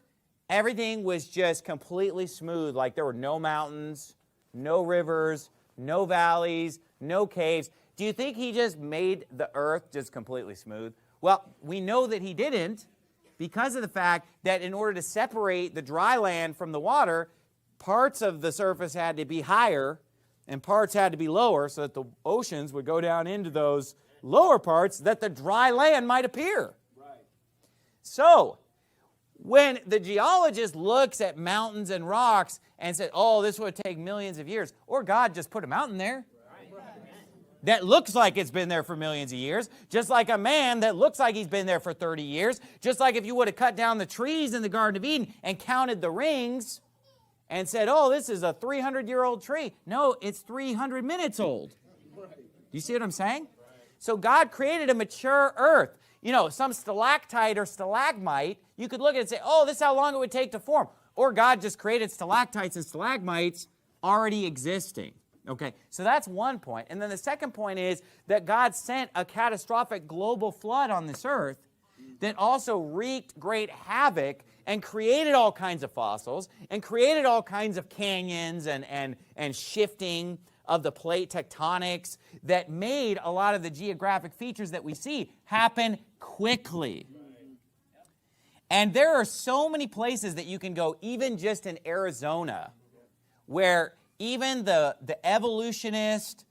everything was just completely smooth, like there were no mountains, no rivers, no valleys, no caves? Do you think He just made the earth just completely smooth? Well, we know that He didn't because of the fact that in order to separate the dry land from the water, parts of the surface had to be higher and parts had to be lower so that the oceans would go down into those lower parts that the dry land might appear. So, when the geologist looks at mountains and rocks and says, oh, this would take millions of years, or God just put a mountain there that looks like it's been there for millions of years, just like a man that looks like he's been there for 30 years, just like if you would have cut down the trees in the Garden of Eden and counted the rings and said, oh, this is a 300-year-old tree. No, it's 300 minutes old. Do you see what I'm saying? So God created a mature earth. Some stalactite or stalagmite, you could look at it and say, oh, this is how long it would take to form. Or God just created stalactites and stalagmites already existing. Okay, so that's one point. And then the second point is that God sent a catastrophic global flood on this earth that also wreaked great havoc and created all kinds of fossils and created all kinds of canyons and shifting of the plate tectonics that made a lot of the geographic features that we see happen quickly. And there are so many places that you can go, even just in Arizona, where even the evolutionist,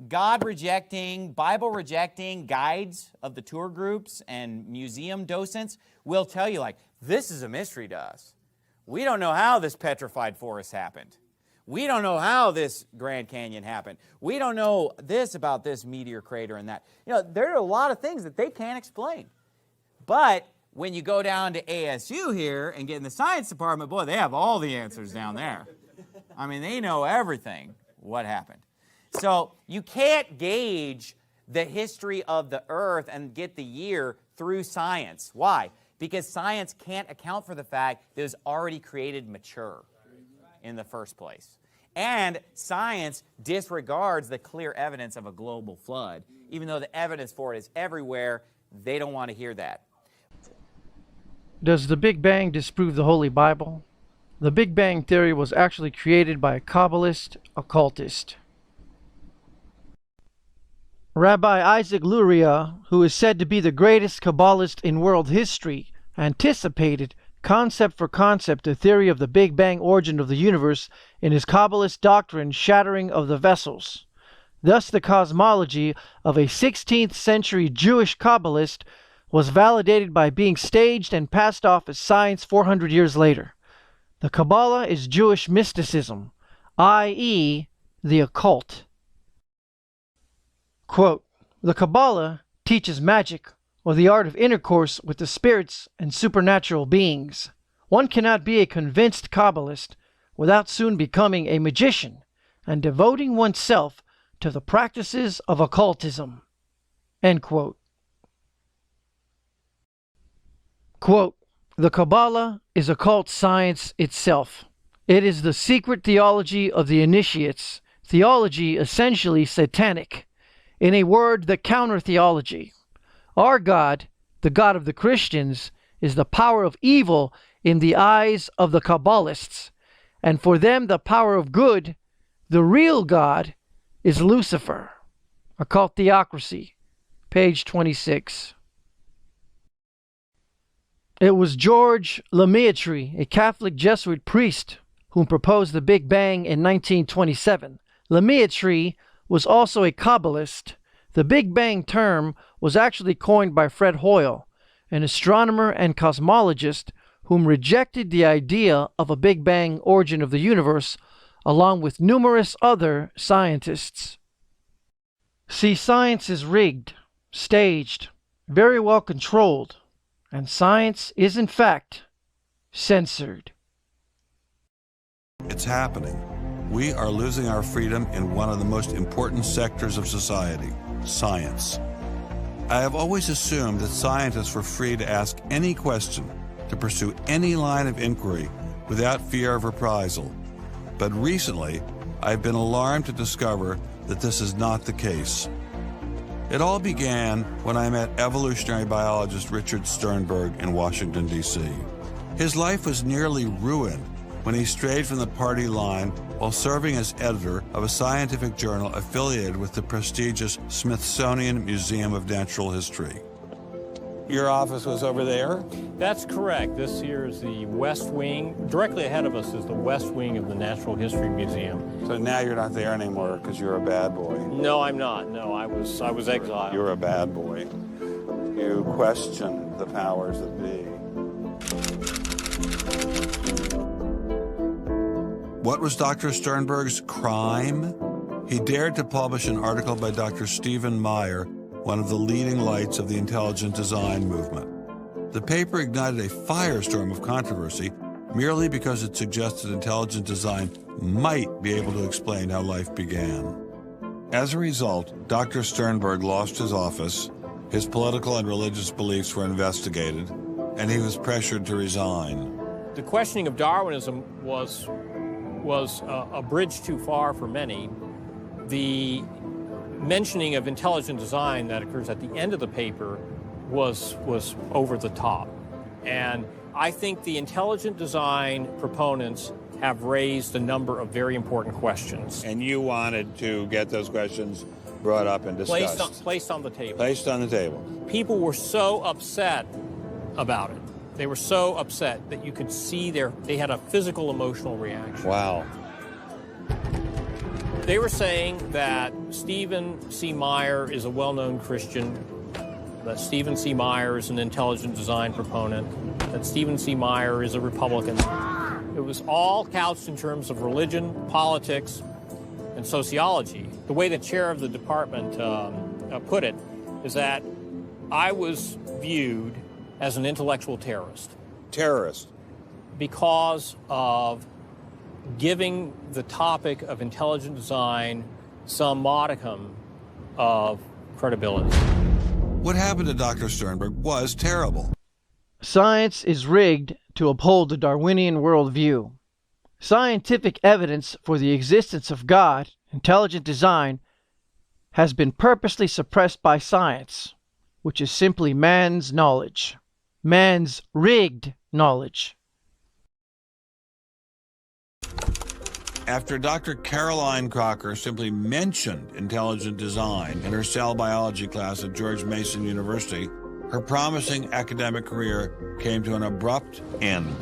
God-rejecting, Bible-rejecting guides of the tour groups and museum docents will tell you, like, this is a mystery to us. We don't know how this petrified forest happened. We don't know how this Grand Canyon happened. We don't know this about this meteor crater and that. There are a lot of things that they can't explain. But when you go down to ASU here and get in the science department, boy, they have all the answers down there. I mean, they know everything, what happened. So you can't gauge the history of the earth and get the year through science. Why? Because science can't account for the fact that it was already created mature. in the first place. And science disregards the clear evidence of a global flood. Even though the evidence for it is everywhere, they don't want to hear that. Does the Big Bang disprove the Holy Bible? The Big Bang Theory was actually created by a Kabbalist occultist. Rabbi Isaac Luria, who is said to be the greatest Kabbalist in world history, anticipated concept for concept the theory of the Big Bang origin of the universe in his Kabbalist doctrine Shattering of the Vessels. Thus the cosmology of a 16th century Jewish Kabbalist was validated by being staged and passed off as science 400 years later. The Kabbalah is Jewish mysticism, i.e., the occult. Quote, the Kabbalah teaches magic, or the art of intercourse with the spirits and supernatural beings. One cannot be a convinced Kabbalist without soon becoming a magician and devoting oneself to the practices of occultism. End quote. Quote, the Kabbalah is occult science itself. It is the secret theology of the initiates, theology essentially satanic. In a word, the counter-theology. Our God, the God of the Christians, is the power of evil in the eyes of the Kabbalists, and for them the power of good, the real God, is Lucifer. Occult Theocracy, page 26. It was George Lemaitre, a Catholic Jesuit priest, who proposed the Big Bang in 1927. Lemaitre was also a Kabbalist. The Big Bang term was actually coined by Fred Hoyle, an astronomer and cosmologist whom rejected the idea of a Big Bang origin of the universe, along with numerous other scientists. See, science is rigged, staged, very well controlled, and science is in fact censored. It's happening. We are losing our freedom in one of the most important sectors of society, science. I have always assumed that scientists were free to ask any question, to pursue any line of inquiry without fear of reprisal. But recently, I've been alarmed to discover that this is not the case. It all began when I met evolutionary biologist Richard Sternberg in Washington, D.C. His life was nearly ruined when he strayed from the party line while serving as editor of a scientific journal affiliated with the prestigious Smithsonian Museum of Natural History. Your office was over there? That's correct. This here is the West Wing. Directly ahead of us is the West Wing of the Natural History Museum. So now you're not there anymore because you're a bad boy. No, I'm not. No, I was exiled. You're a bad boy. You question the powers that be. What was Dr. Sternberg's crime? He dared to publish an article by Dr. Stephen Meyer, one of the leading lights of the intelligent design movement. The paper ignited a firestorm of controversy merely because it suggested intelligent design might be able to explain how life began. As a result, Dr. Sternberg lost his office, his political and religious beliefs were investigated, and he was pressured to resign. The questioning of Darwinism was a bridge too far for many. The mentioning of intelligent design that occurs at the end of the paper was over the top. And I think the intelligent design proponents have raised a number of very important questions. And you wanted to get those questions brought up and discussed. Placed on the table. Placed on the table. People were so upset about it. They were so upset that you could see they had a physical emotional reaction. Wow. They were saying that Stephen C. Meyer is a well-known Christian, that Stephen C. Meyer is an intelligent design proponent, that Stephen C. Meyer is a Republican. It was all couched in terms of religion, politics, and sociology. The way the chair of the department put it is that I was viewed as an intellectual terrorist. Terrorist? Because of giving the topic of intelligent design some modicum of credibility. What happened to Dr. Sternberg was terrible. Science is rigged to uphold the Darwinian worldview. Scientific evidence for the existence of God, intelligent design, has been purposely suppressed by science, which is simply man's knowledge, man's rigged knowledge. After Dr. Caroline Crocker simply mentioned intelligent design in her cell biology class at George Mason University, her promising academic career came to an abrupt end.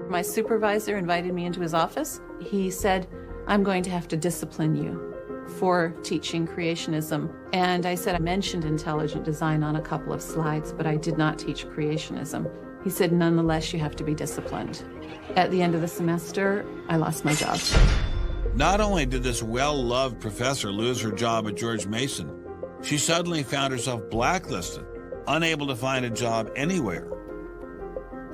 My supervisor invited me into his office. He said, "I'm going to have to discipline you for teaching creationism." And I said, "I mentioned intelligent design on a couple of slides, but I did not teach creationism." He said, "Nonetheless, you have to be disciplined." At the end of the semester, I lost my job. Not only did this well-loved professor lose her job at George Mason, she suddenly found herself blacklisted, unable to find a job anywhere.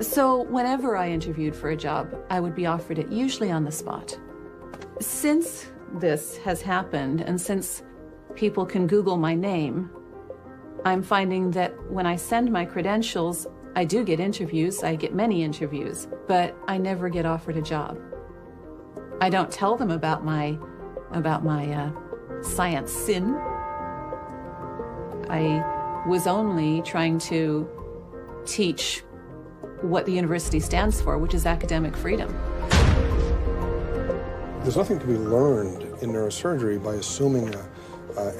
So whenever I interviewed for a job, I would be offered it, usually on the spot. Since this has happened, and since people can Google my name, I'm finding that when I send my credentials, I do get interviews. I get many interviews, but I never get offered a job. I don't tell them about my science sin. I was only trying to teach what the university stands for, which is academic freedom. There's nothing to be learned in neurosurgery by assuming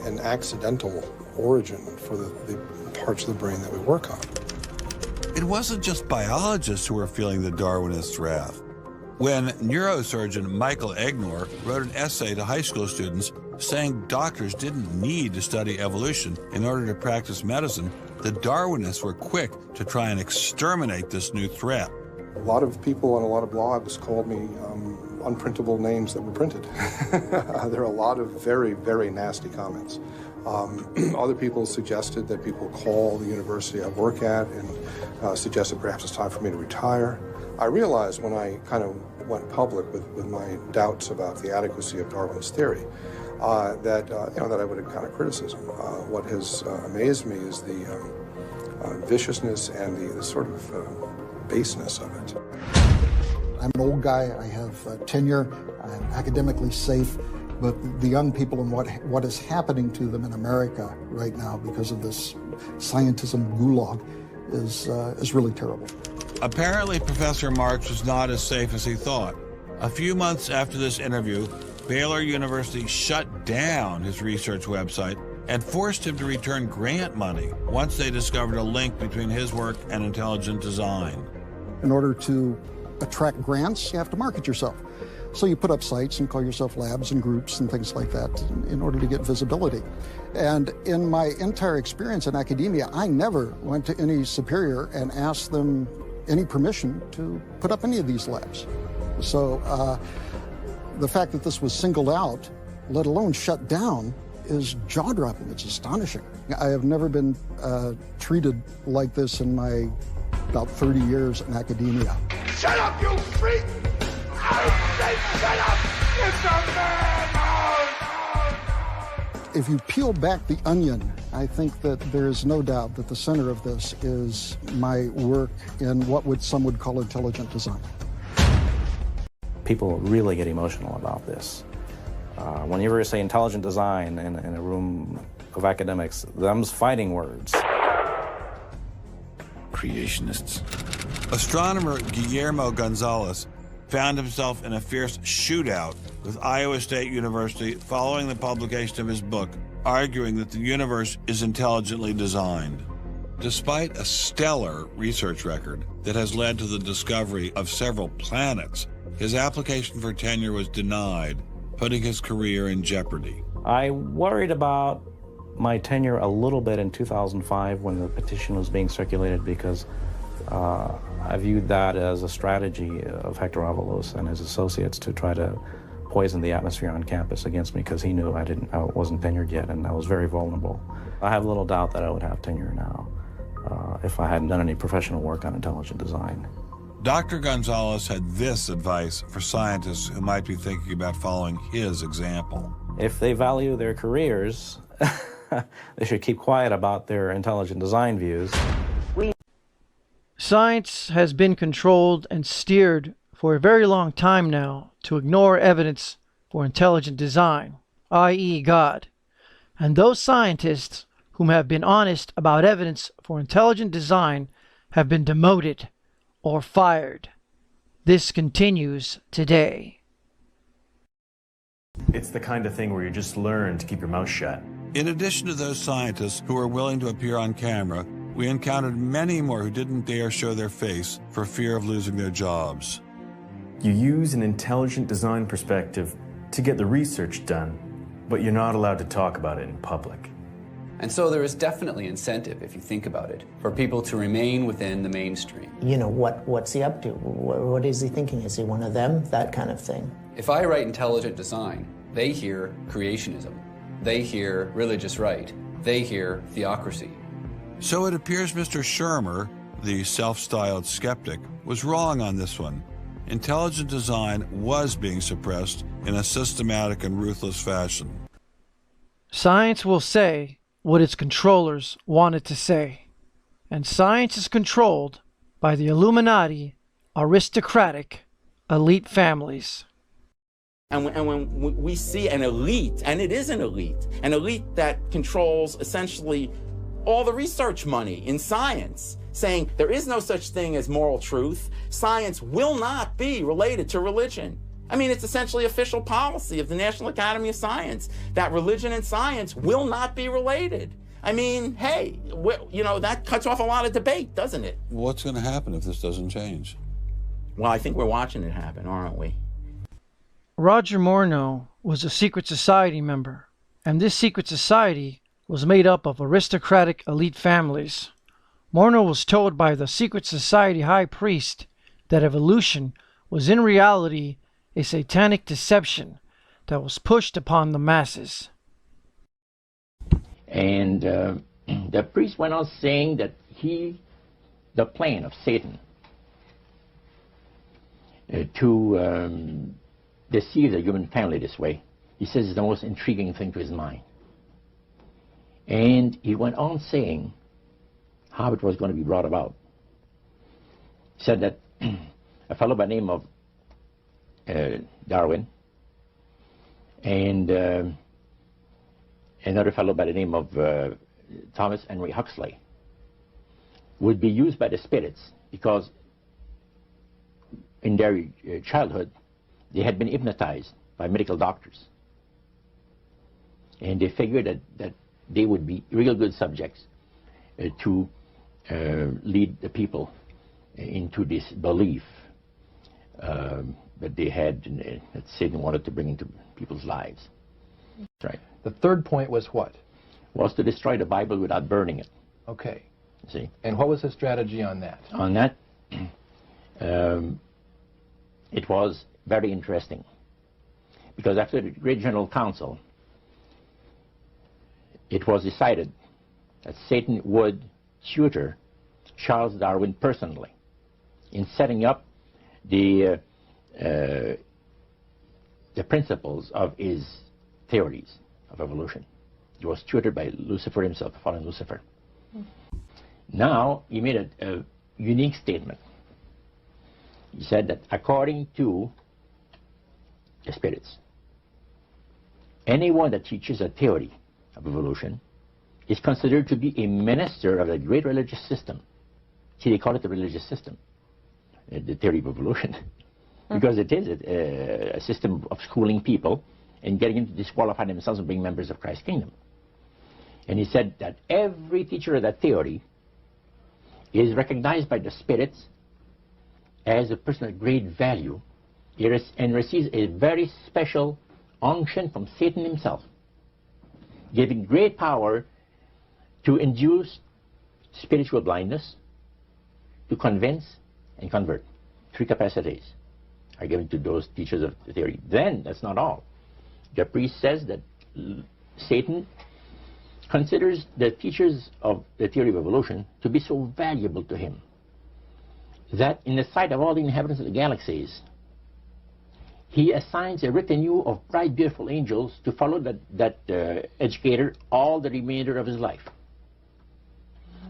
an accidental origin for the parts of the brain that we work on. It wasn't just biologists who were feeling the Darwinist wrath. When neurosurgeon Michael Egnor wrote an essay to high school students saying doctors didn't need to study evolution in order to practice medicine, the Darwinists were quick to try and exterminate this new threat. A lot of people on a lot of blogs called me unprintable names that were printed. There are a lot of very, very nasty comments. Other people suggested that people call the university I work at and suggested perhaps it's time for me to retire. I realized when I kind of went public with my doubts about the adequacy of Darwin's theory that I would encounter criticism. What has amazed me is the viciousness and the sort of baseness of it. I'm an old guy. I have tenure. I'm academically safe. But the young people and what is happening to them in America right now because of this scientism gulag is really terrible. Apparently, Professor Marks was not as safe as he thought. A few months after this interview, Baylor University shut down his research website and forced him to return grant money once they discovered a link between his work and intelligent design. In order to attract grants, you have to market yourself. So you put up sites and call yourself labs and groups and things like that in order to get visibility. And in my entire experience in academia, I never went to any superior and asked them any permission to put up any of these labs. So the fact that this was singled out, let alone shut down, is jaw-dropping. It's astonishing. I have never been treated like this in my about 30 years in academia. Shut up, you freak! I say shut up! It's a madhouse! If you peel back the onion, I think that there is no doubt that the center of this is my work in what some would call intelligent design. People really get emotional about this. Whenever you say intelligent design in a room of academics, them's fighting words. Creationists. Astronomer Guillermo Gonzalez found himself in a fierce shootout with Iowa State University following the publication of his book, arguing that the universe is intelligently designed. Despite a stellar research record that has led to the discovery of several planets, his application for tenure was denied, putting his career in jeopardy. I worried about my tenure a little bit in 2005 when the petition was being circulated because I viewed that as a strategy of Hector Avalos and his associates to try to poison the atmosphere on campus against me because he knew I wasn't tenured yet and I was very vulnerable. I have little doubt that I would have tenure now if I hadn't done any professional work on intelligent design. Dr. Gonzalez had this advice for scientists who might be thinking about following his example. If they value their careers, they should keep quiet about their intelligent design views. Science has been controlled and steered for a very long time now to ignore evidence for intelligent design, i.e. God. And those scientists whom have been honest about evidence for intelligent design have been demoted or fired. This continues today. It's the kind of thing where you just learn to keep your mouth shut. In addition to those scientists who were willing to appear on camera, we encountered many more who didn't dare show their face for fear of losing their jobs. You use an intelligent design perspective to get the research done, but you're not allowed to talk about it in public. And so there is definitely incentive, if you think about it, for people to remain within the mainstream. You know, what's he up to? What is he thinking? Is he one of them? That kind of thing. If I write intelligent design, they hear creationism. They hear religious right. They hear theocracy. So it appears Mr. Shermer, the self-styled skeptic, was wrong on this one. Intelligent design was being suppressed in a systematic and ruthless fashion. Science will say what its controllers want it to say. And science is controlled by the Illuminati, aristocratic, elite families. And when we see an elite, and it is an elite that controls essentially all the research money in science, saying there is no such thing as moral truth, science will not be related to religion. I mean, it's essentially official policy of the National Academy of Science that religion and science will not be related. I mean, hey, you know, that cuts off a lot of debate, doesn't it? What's going to happen if this doesn't change? Well, I think we're watching it happen, aren't we? Roger Morneau was a secret society member, and this secret society was made up of aristocratic elite families. Morneau was told by the secret society high priest that evolution was in reality a satanic deception that was pushed upon the masses. And the priest went on saying that the plan of Satan to deceive the human family this way, he says is the most intriguing thing to his mind. And he went on saying how it was going to be brought about. He said that a fellow by the name of Darwin and another fellow by the name of Thomas Henry Huxley would be used by the spirits because in their childhood they had been hypnotized by medical doctors, and they figured that they would be real good subjects to lead the people into this belief that they had, that Satan wanted to bring into people's lives. That's right. The third point was what? Was to destroy the Bible without burning it. Okay. See? And what was his strategy on that? On that, it was very interesting, because after the Great General Council, it was decided that Satan would tutor Charles Darwin personally in setting up the principles of his theories of evolution. He was tutored by Lucifer himself, fallen Lucifer. Now, he made a unique statement. He said that according to the spirits, anyone that teaches a theory of evolution is considered to be a minister of the great religious system. See, they call it the religious system, the theory of evolution, because it is a system of schooling people and getting them to disqualify themselves and being members of Christ's kingdom. And he said that every teacher of that theory is recognized by the spirits as a person of great value and receives a very special unction from Satan himself, giving great power to induce spiritual blindness, to convince and convert. 3 capacities are given to those teachers of the theory. Then, that's not all. The priest says that Satan considers the teachers of the theory of evolution to be so valuable to him that in the sight of all the inhabitants of the galaxies, he assigns a retinue of bright, beautiful angels to follow that educator all the remainder of his life.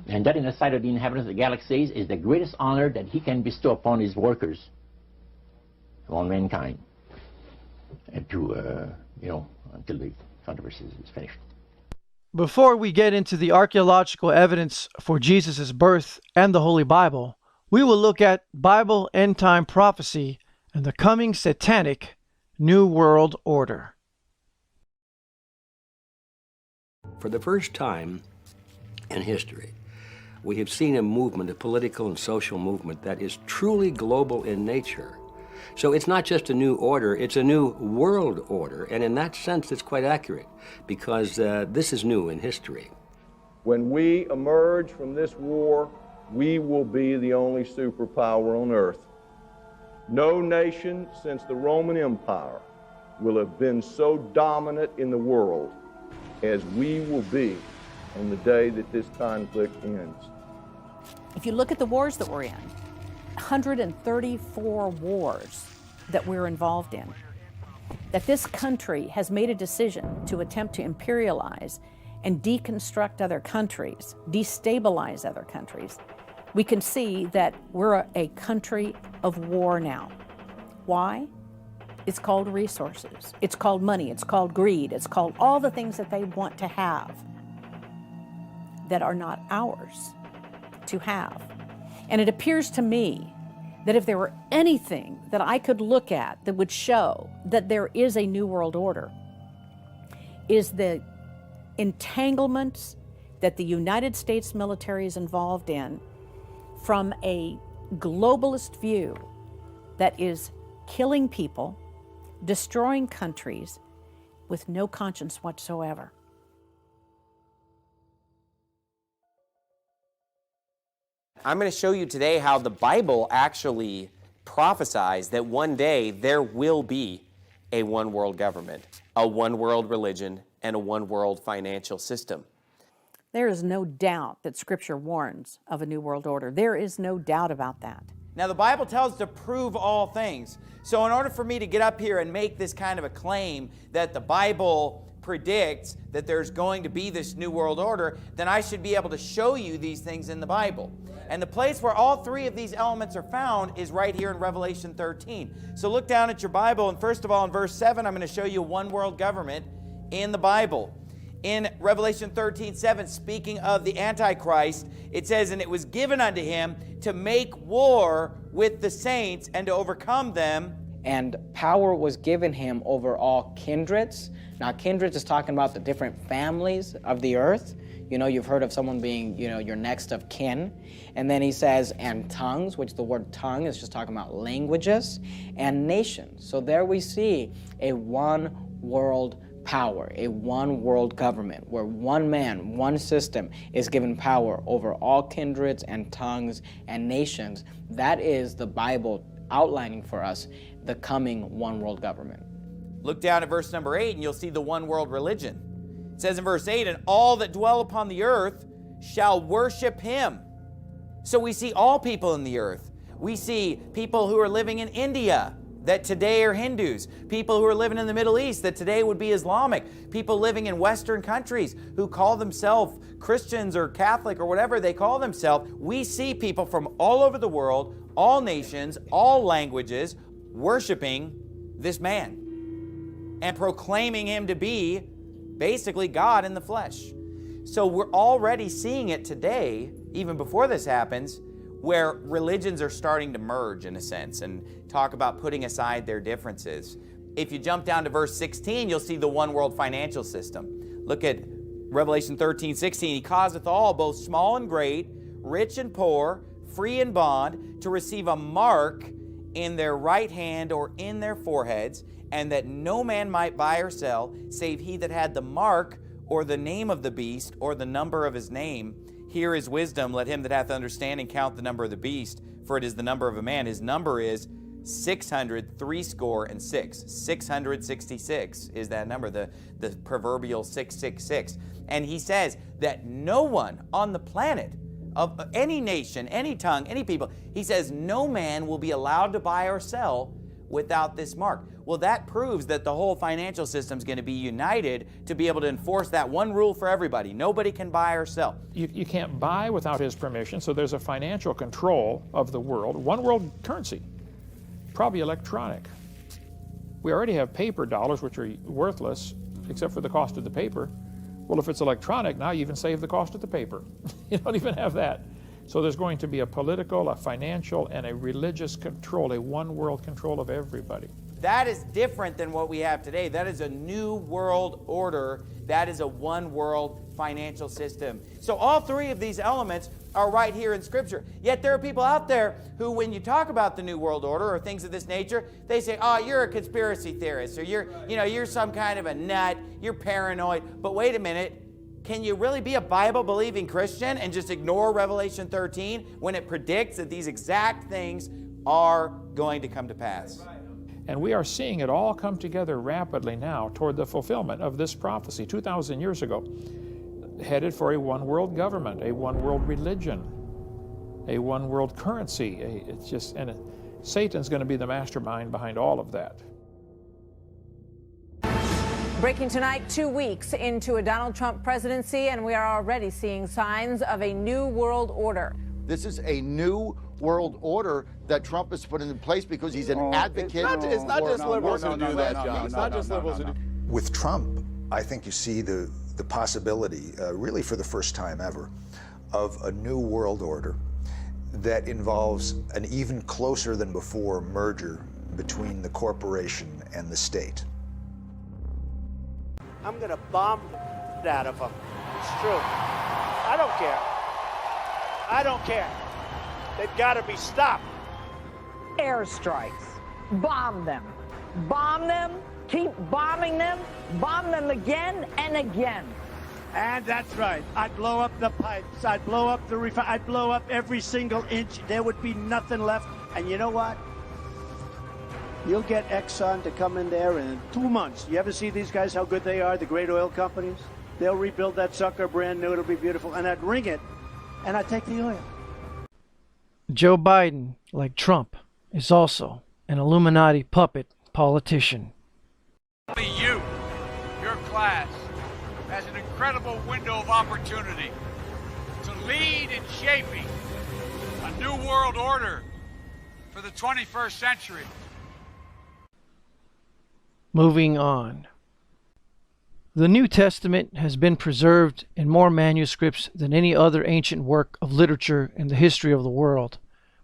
And that in the sight of the inhabitants of the galaxies is the greatest honor that he can bestow upon his workers on mankind and to, until the controversy is finished. Before we get into the archaeological evidence for Jesus' birth and the Holy Bible, we will look at Bible end-time prophecy and the coming satanic New World Order. For the first time in history, we have seen a movement, a political and social movement that is truly global in nature. So it's not just a new order, it's a new world order, and in that sense it's quite accurate, because this is new in history. When we emerge from this war, we will be the only superpower on earth. No nation since the Roman Empire will have been so dominant in the world as we will be on the day that this conflict ends. If you look at the wars that we're in, 134 wars that we're involved in, that this country has made a decision to attempt to imperialize and deconstruct other countries, destabilize other countries, we can see that we're a country of war now. Why? It's called resources, it's called money, it's called greed, it's called all the things that they want to have that are not ours to have. And it appears to me that if there were anything that I could look at that would show that there is a new world order, is the entanglements that the United States military is involved in from a globalist view that is killing people, destroying countries with no conscience whatsoever. I'm going to show you today how the Bible actually prophesies that one day there will be a one world government, a one world religion, and a one world financial system. There is no doubt that Scripture warns of a new world order. There is no doubt about that. Now, the Bible tells us to prove all things. So in order for me to get up here and make this kind of a claim that the Bible predicts that there's going to be this new world order, then I should be able to show you these things in the Bible. And the place where all three of these elements are found is right here in Revelation 13. So look down at your Bible, and first of all, in verse 7, I'm going to show you one world government in the Bible. In Revelation 13:7, speaking of the Antichrist, it says, "And it was given unto him to make war with the saints and to overcome them." And power was given him over all kindreds. Now, kindreds is talking about the different families of the earth. You know, you've heard of someone being, your next of kin. And then he says, and tongues, which the word tongue is just talking about languages, and nations. So there we see a one world power, a one world government, where one man, one system is given power over all kindreds and tongues and nations. That is the Bible outlining for us the coming one world government. Look down at verse number 8 and you'll see the one world religion. It says in verse 8, "And all that dwell upon the earth shall worship him." So we see all people in the earth. We see people who are living in India that today are Hindus, people who are living in the Middle East that today would be Islamic, people living in Western countries who call themselves Christians or Catholic or whatever they call themselves. We see people from all over the world, all nations, all languages, worshiping this man and proclaiming him to be basically God in the flesh. So we're already seeing it today, even before this happens, where religions are starting to merge in a sense and talk about putting aside their differences. If you jump down to verse 16, you'll see the one world financial system. Look at Revelation 13:16. "He causeth all, both small and great, rich and poor, free and bond, to receive a mark in their right hand or in their foreheads, and that no man might buy or sell, save he that had the mark or the name of the beast or the number of his name. Here is wisdom. Let him that hath understanding count the number of the beast, for it is the number of a man. His number is 666. 666 is that number, the proverbial 666. And he says that no one on the planet of any nation, any tongue, any people, he says no man will be allowed to buy or sell without this mark. Well, that proves that the whole financial system is going to be united to be able to enforce that one rule for everybody. Nobody can buy or sell. You can't buy without his permission, so there's a financial control of the world. One world currency probably electronic. We already have paper dollars, which are worthless, except for the cost of the paper. Well, if it's electronic, now you even save the cost of the paper. You don't even have that. So there's going to be a political, a financial, and a religious control, a one-world control of everybody. That is different than what we have today. That is a new world order. That is a one-world financial system. So all three of these elements are right here in Scripture. Yet there are people out there who, when you talk about the New World Order or things of this nature, they say, oh, you're a conspiracy theorist, or you're some kind of a nut, you're paranoid. But wait a minute, can you really be a Bible-believing Christian and just ignore Revelation 13 when it predicts that these exact things are going to come to pass? And we are seeing it all come together rapidly now toward the fulfillment of this prophecy 2,000 years ago, headed for a one-world government, a one-world religion, a one-world currency. Satan's going to be the mastermind behind all of that. Breaking tonight, 2 weeks into a Donald Trump presidency, and we are already seeing signs of a new world order. This is a new world order that Trump has put in place because he's an advocate. It's not just liberals who do that, John. It's not just liberals who do. With Trump, I think you see the possibility, really for the first time ever, of a new world order that involves an even closer than before merger between the corporation and the state. I'm going to bomb the out of them. It's true. I don't care. I don't care. They've got to be stopped. Airstrikes. Bomb them. Bomb them. Keep bombing them. Bomb them again and again. And that's right. I'd blow up the pipes. I'd blow up the I'd blow up every single inch. There would be nothing left. And you know what? You'll get Exxon to come in there in 2 months. You ever see these guys, how good they are, the great oil companies? They'll rebuild that sucker brand new. It'll be beautiful. And I'd ring it, and I'd take the oil. Joe Biden, like Trump, is also an Illuminati puppet politician. You, your class, has an incredible window of opportunity to lead in shaping a new world order for the 21st century. Moving on. The New Testament has been preserved in more manuscripts than any other ancient work of literature in the history of the world,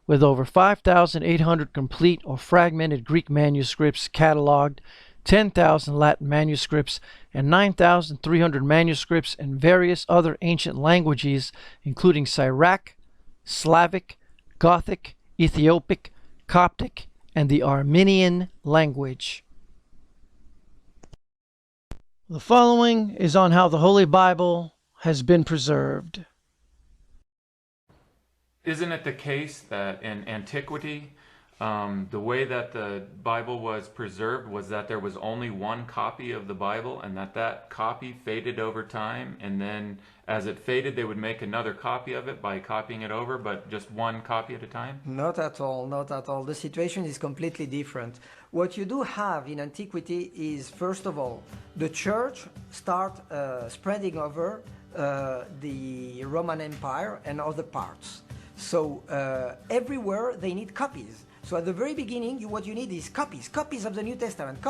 with over 5,800 complete or fragmented Greek manuscripts cataloged, 10,000 Latin manuscripts, and 9,300 manuscripts in various other ancient languages, including Syriac, Slavic, Gothic, Ethiopic, Coptic, and the Armenian language. The following is on how the Holy Bible has been preserved. Isn't it the case that in antiquity, the way that the Bible was preserved was that there was only one copy of the Bible, and that copy faded over time, and then as it faded they would make another copy of it by copying it over, but just one copy at a time? Not at all, not at all. The situation is completely different. What you do have in antiquity is, first of all, the church start spreading over the Roman Empire and other parts. So everywhere they need copies. So at the very beginning, what you need is copies of the New Testament,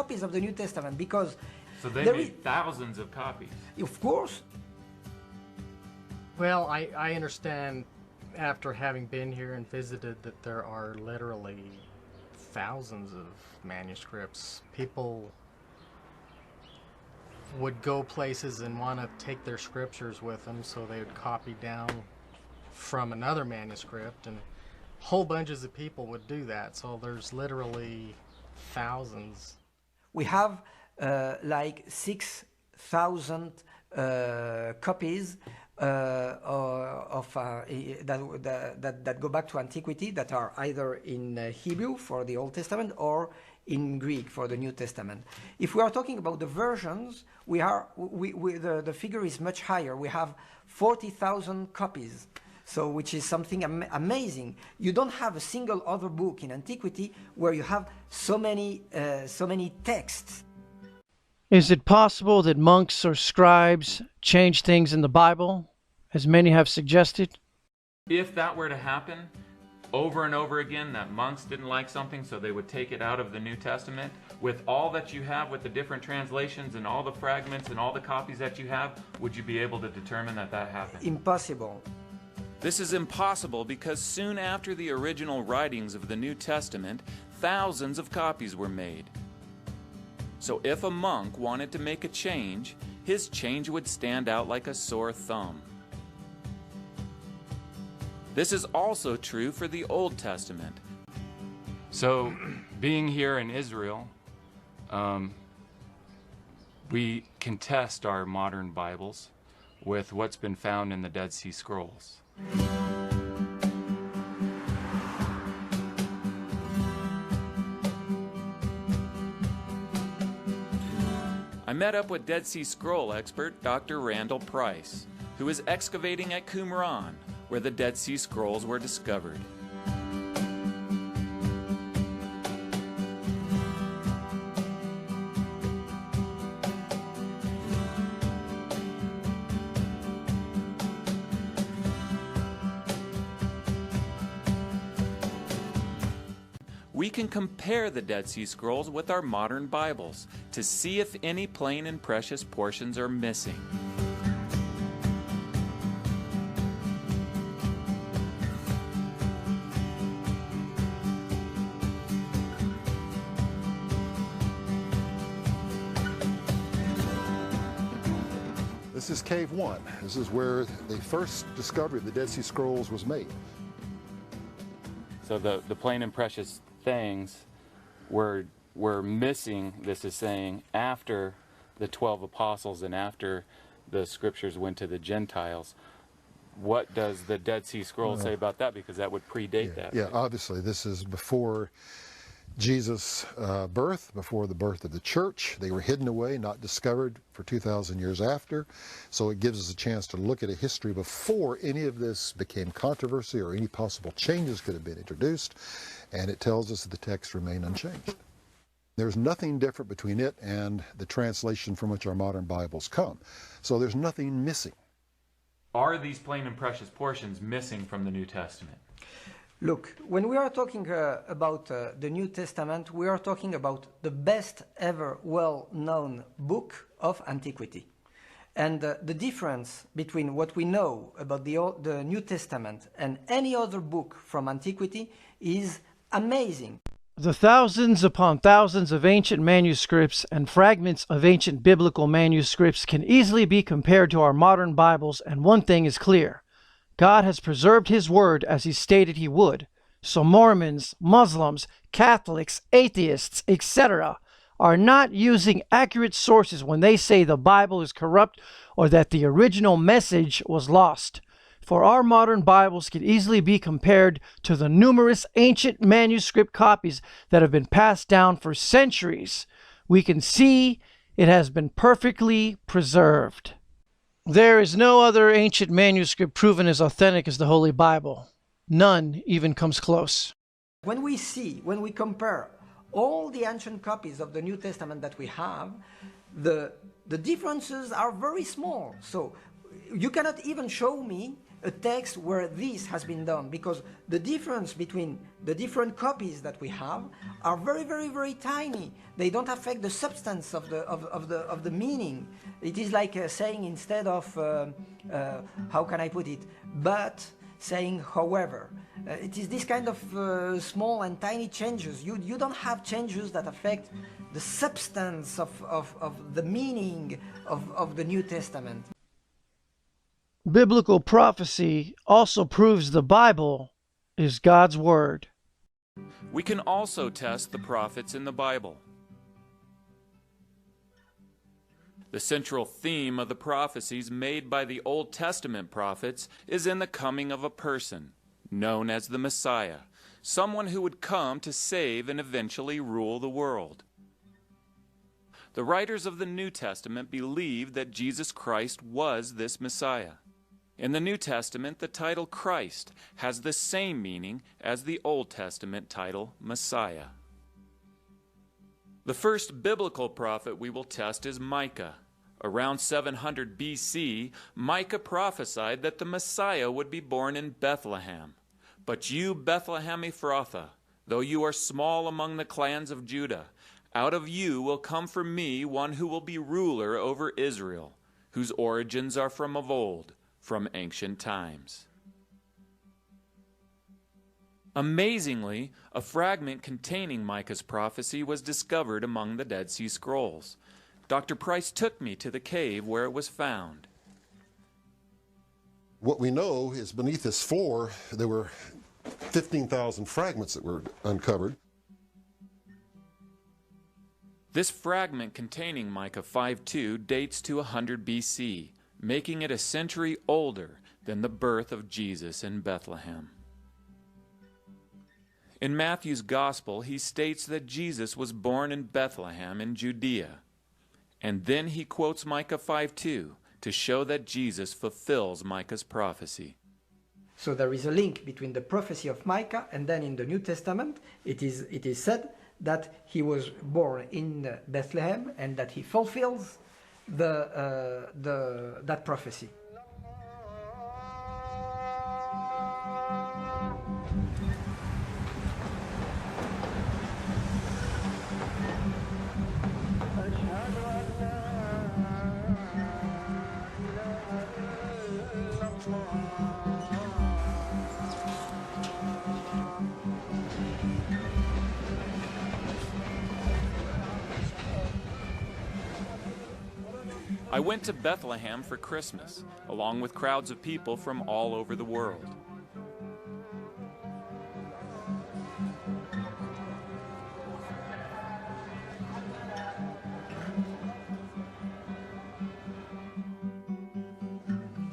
because... So they made thousands of copies. Of course. Well, I understand, after having been here and visited, that there are literally thousands of manuscripts. People would go places and want to take their scriptures with them, so they would copy down from another manuscript, and whole bunches of people would do that. So there's literally thousands. We have like 6,000 copies that go back to antiquity, that are either in Hebrew for the Old Testament or in Greek for the New Testament. If we are talking about the versions, the figure is much higher. We have 40,000 copies. So, which is something amazing. You don't have a single other book in antiquity where you have so many texts. Is it possible that monks or scribes change things in the Bible, as many have suggested? If that were to happen, over and over again that monks didn't like something, so they would take it out of the New Testament? With all that you have, with the different translations and all the fragments and all the copies that you have, would you be able to determine that that happened? Impossible. This is impossible because soon after the original writings of the New Testament, thousands of copies were made. So if a monk wanted to make a change, his change would stand out like a sore thumb. This is also true for the Old Testament. So, being here in Israel, we can test our modern Bibles with what's been found in the Dead Sea Scrolls. I met up with Dead Sea Scroll expert Dr. Randall Price, who is excavating at Qumran, where the Dead Sea Scrolls were discovered. We can compare the Dead Sea Scrolls with our modern Bibles to see if any plain and precious portions are missing. This is Cave 1. This is where the first discovery of the Dead Sea Scrolls was made. So the plain and precious things were missing, this is saying, after the 12 apostles and after the scriptures went to the Gentiles. What does the Dead Sea Scrolls say about that? Because that would predate that. Yeah, obviously this is before Jesus' birth, before the birth of the church. They were hidden away, not discovered for 2,000 years after. So it gives us a chance to look at a history before any of this became controversy or any possible changes could have been introduced. And it tells us that the texts remain unchanged. There's nothing different between it and the translation from which our modern Bibles come. So there's nothing missing. Are these plain and precious portions missing from the New Testament? Look, when we are talking about the New Testament, we are talking about the best ever well-known book of antiquity. And the difference between what we know about the New Testament and any other book from antiquity is amazing. The thousands upon thousands of ancient manuscripts and fragments of ancient biblical manuscripts can easily be compared to our modern Bibles, and one thing is clear. God has preserved His Word as He stated He would. So Mormons, Muslims, Catholics, atheists, etc. are not using accurate sources when they say the Bible is corrupt or that the original message was lost. For our modern Bibles can easily be compared to the numerous ancient manuscript copies that have been passed down for centuries. We can see it has been perfectly preserved. There is no other ancient manuscript proven as authentic as the Holy Bible. None even comes close. When we compare all the ancient copies of the New Testament that we have, the differences are very small. So you cannot even show me a text where this has been done, because the difference between the different copies that we have are very, very, very tiny. They don't affect the substance of the meaning. It is like saying, instead of how can I put it, but saying however. It is this kind of small and tiny changes. You don't have changes that affect the substance of the meaning of the New Testament. Biblical prophecy also proves the Bible is God's Word. We can also test the prophets in the Bible. The central theme of the prophecies made by the Old Testament prophets is in the coming of a person, known as the Messiah, someone who would come to save and eventually rule the world. The writers of the New Testament believed that Jesus Christ was this Messiah. In the New Testament, the title Christ has the same meaning as the Old Testament title Messiah. The first biblical prophet we will test is Micah. Around 700 BC, Micah prophesied that the Messiah would be born in Bethlehem. But you, Bethlehem Ephrathah, though you are small among the clans of Judah, out of you will come for me one who will be ruler over Israel, whose origins are from of old, from ancient times. Amazingly, a fragment containing Micah's prophecy was discovered among the Dead Sea Scrolls. Dr. Price took me to the cave where it was found. What we know is beneath this floor, there were 15,000 fragments that were uncovered. This fragment containing Micah 5:2 dates to 100 BC, making it a century older than the birth of Jesus in Bethlehem. In Matthew's Gospel, he states that Jesus was born in Bethlehem in Judea, and then he quotes Micah 5:2 to show that Jesus fulfills Micah's prophecy. So there is a link between the prophecy of Micah and then in the New Testament it is said that he was born in Bethlehem and that he fulfills that prophecy. I went to Bethlehem for Christmas, along with crowds of people from all over the world.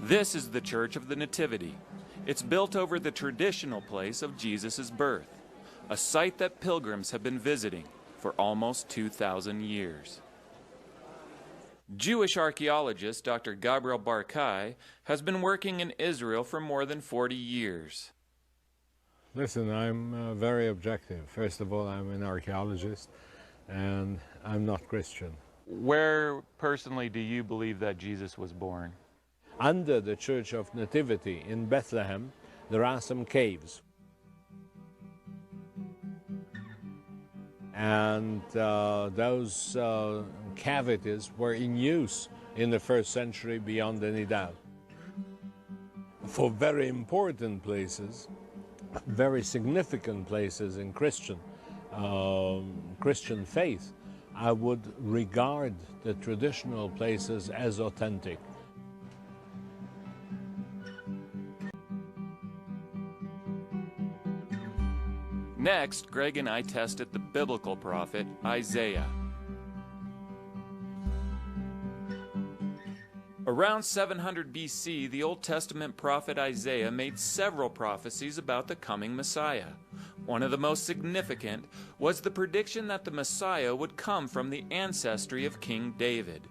This is the Church of the Nativity. It's built over the traditional place of Jesus' birth, a site that pilgrims have been visiting for almost 2,000 years. Jewish archaeologist Dr. Gabriel Barkai has been working in Israel for more than 40 years. Listen, I'm very objective. First of all, I'm an archaeologist, and I'm not Christian. Where personally do you believe that Jesus was born? Under the Church of Nativity in Bethlehem, there are some caves. And those cavities were in use in the first century beyond any doubt. For very important places, very significant places in Christian faith, I would regard the traditional places as authentic. Next, Greg and I tested the biblical prophet Isaiah. Around 700 BC, the Old Testament prophet Isaiah made several prophecies about the coming Messiah. One of the most significant was the prediction that the Messiah would come from the ancestry of King David.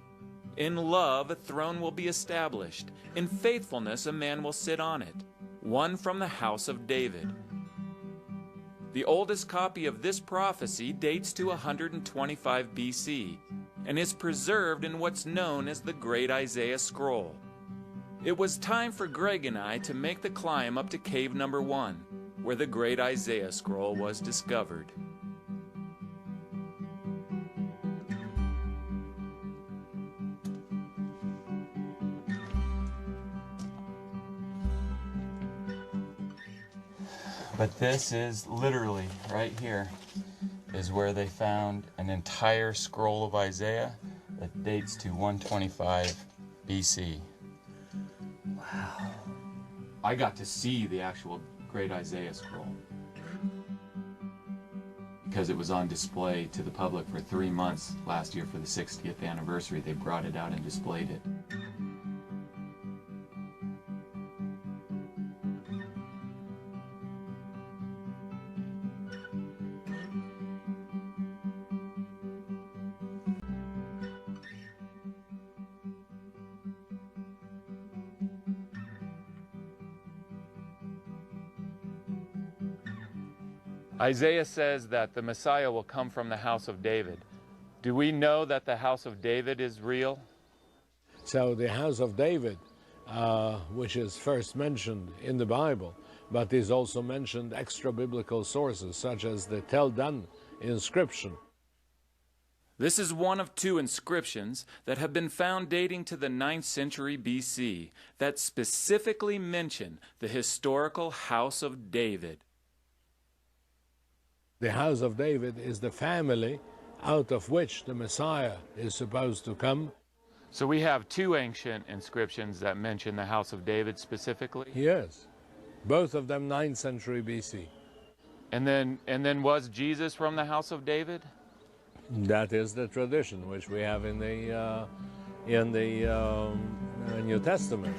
In love, a throne will be established. In faithfulness, a man will sit on it, one from the house of David. The oldest copy of this prophecy dates to 125 BC and is preserved in what's known as the Great Isaiah Scroll. It was time for Greg and I to make the climb up to cave number 1, where the Great Isaiah Scroll was discovered. But this is literally, right here, is where they found an entire scroll of Isaiah that dates to 125 BC. Wow. I got to see the actual Great Isaiah Scroll because it was on display to the public for 3 months last year for the 60th anniversary. They brought it out and displayed it. Isaiah says that the Messiah will come from the house of David. Do we know that the house of David is real? So the house of David, which is first mentioned in the Bible, but is also mentioned extra-biblical sources, such as the Tel Dan inscription. This is one of two inscriptions that have been found dating to the 9th century BC that specifically mention the historical House of David. The House of David is the family out of which the Messiah is supposed to come. So we have two ancient inscriptions that mention the House of David specifically? Yes, both of them 9th century BC. And then was Jesus from the House of David? That is the tradition which we have in the New Testament.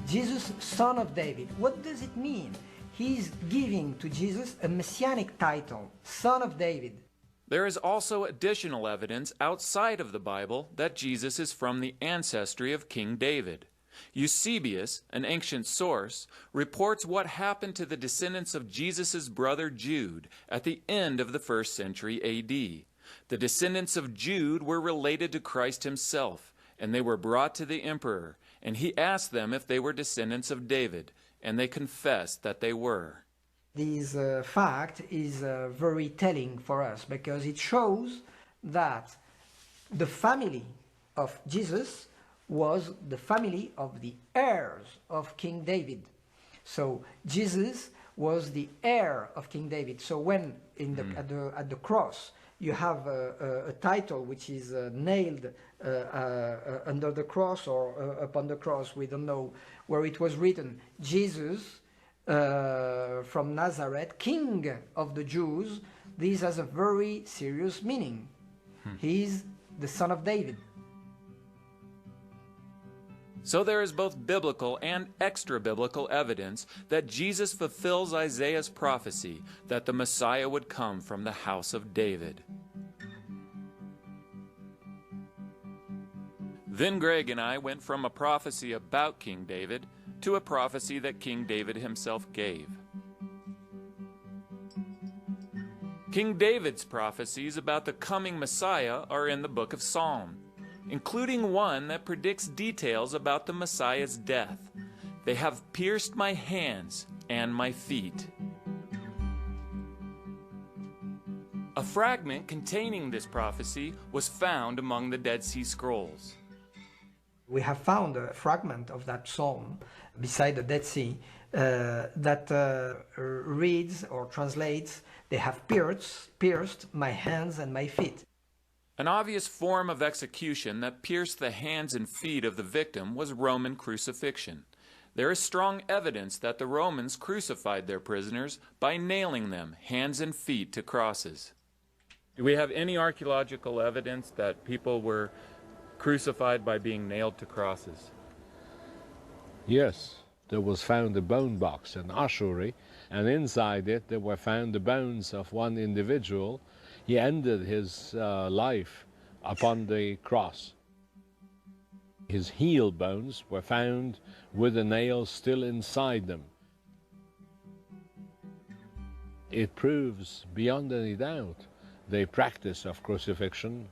Jesus, son of David. What does it mean? He's giving to Jesus a messianic title, son of David. There is also additional evidence outside of the Bible that Jesus is from the ancestry of King David. Eusebius, an ancient source, reports what happened to the descendants of Jesus' brother Jude at the end of the 1st century AD. The descendants of Jude were related to Christ himself, and they were brought to the emperor, and he asked them if they were descendants of David, and they confessed that they were. This fact is very telling for us because it shows that the family of Jesus was the family of the heirs of King David. So Jesus was the heir of King David. So when at the cross you have a title which is nailed under the cross or upon the cross, we don't know, where it was written, Jesus from Nazareth, King of the Jews, this has a very serious meaning. He is the son of David. So there is both biblical and extra-biblical evidence that Jesus fulfills Isaiah's prophecy that the Messiah would come from the house of David. Then Greg and I went from a prophecy about King David to a prophecy that King David himself gave. King David's prophecies about the coming Messiah are in the book of Psalm, including one that predicts details about the Messiah's death. They have pierced my hands and my feet. A fragment containing this prophecy was found among the Dead Sea Scrolls. We have found a fragment of that psalm beside the Dead Sea that reads or translates, "They have pierced my hands and my feet." An obvious form of execution that pierced the hands and feet of the victim was Roman crucifixion. There is strong evidence that the Romans crucified their prisoners by nailing them hands and feet to crosses. Do we have any archaeological evidence that people were crucified by being nailed to crosses? Yes, there was found a bone box in Ashuri, and inside it there were found the bones of one individual. He ended his life upon the cross. His heel bones were found with the nails still inside them. It proves beyond any doubt the practice of crucifixion.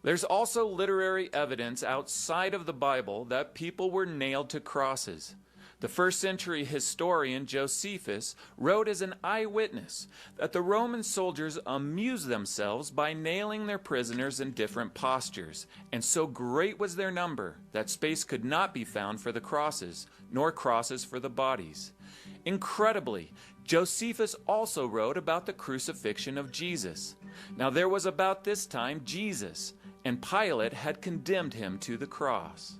There's also literary evidence outside of the Bible that people were nailed to crosses. The 1st century historian Josephus wrote as an eyewitness that the Roman soldiers amused themselves by nailing their prisoners in different postures, and so great was their number that space could not be found for the crosses, nor crosses for the bodies. Incredibly, Josephus also wrote about the crucifixion of Jesus. Now there was about this time Jesus, and Pilate had condemned him to the cross.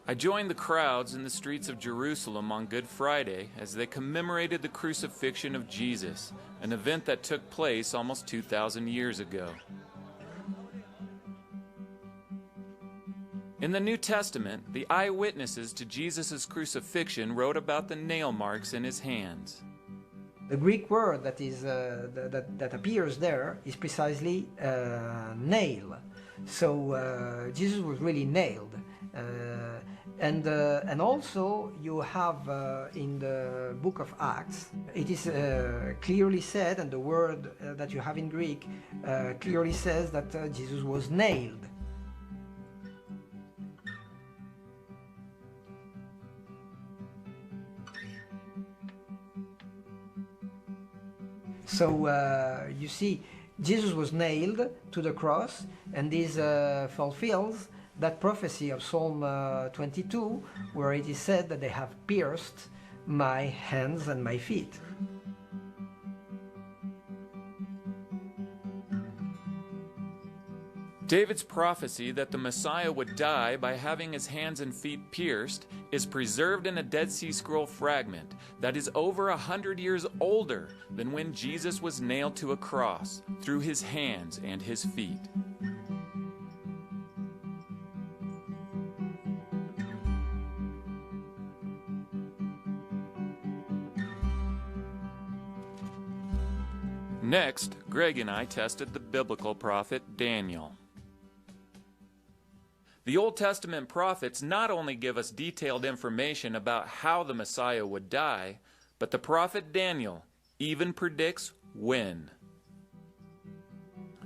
I joined the crowds in the streets of Jerusalem on Good Friday as they commemorated the crucifixion of Jesus, an event that took place almost 2,000 years ago. In the New Testament, the eyewitnesses to Jesus' crucifixion wrote about the nail marks in his hands. The Greek word that is that appears there is precisely nail. So Jesus was really nailed. And also you have in the book of Acts, it is clearly said, and the word that you have in Greek clearly says that Jesus was nailed. So you see, Jesus was nailed to the cross, and this fulfills that prophecy of Psalm 22, where it is said that they have pierced my hands and my feet. David's prophecy that the Messiah would die by having his hands and feet pierced is preserved in a Dead Sea Scroll fragment that is over 100 years older than when Jesus was nailed to a cross through his hands and his feet. Next, Greg and I tested the biblical prophet Daniel. The Old Testament prophets not only give us detailed information about how the Messiah would die, but the prophet Daniel even predicts when.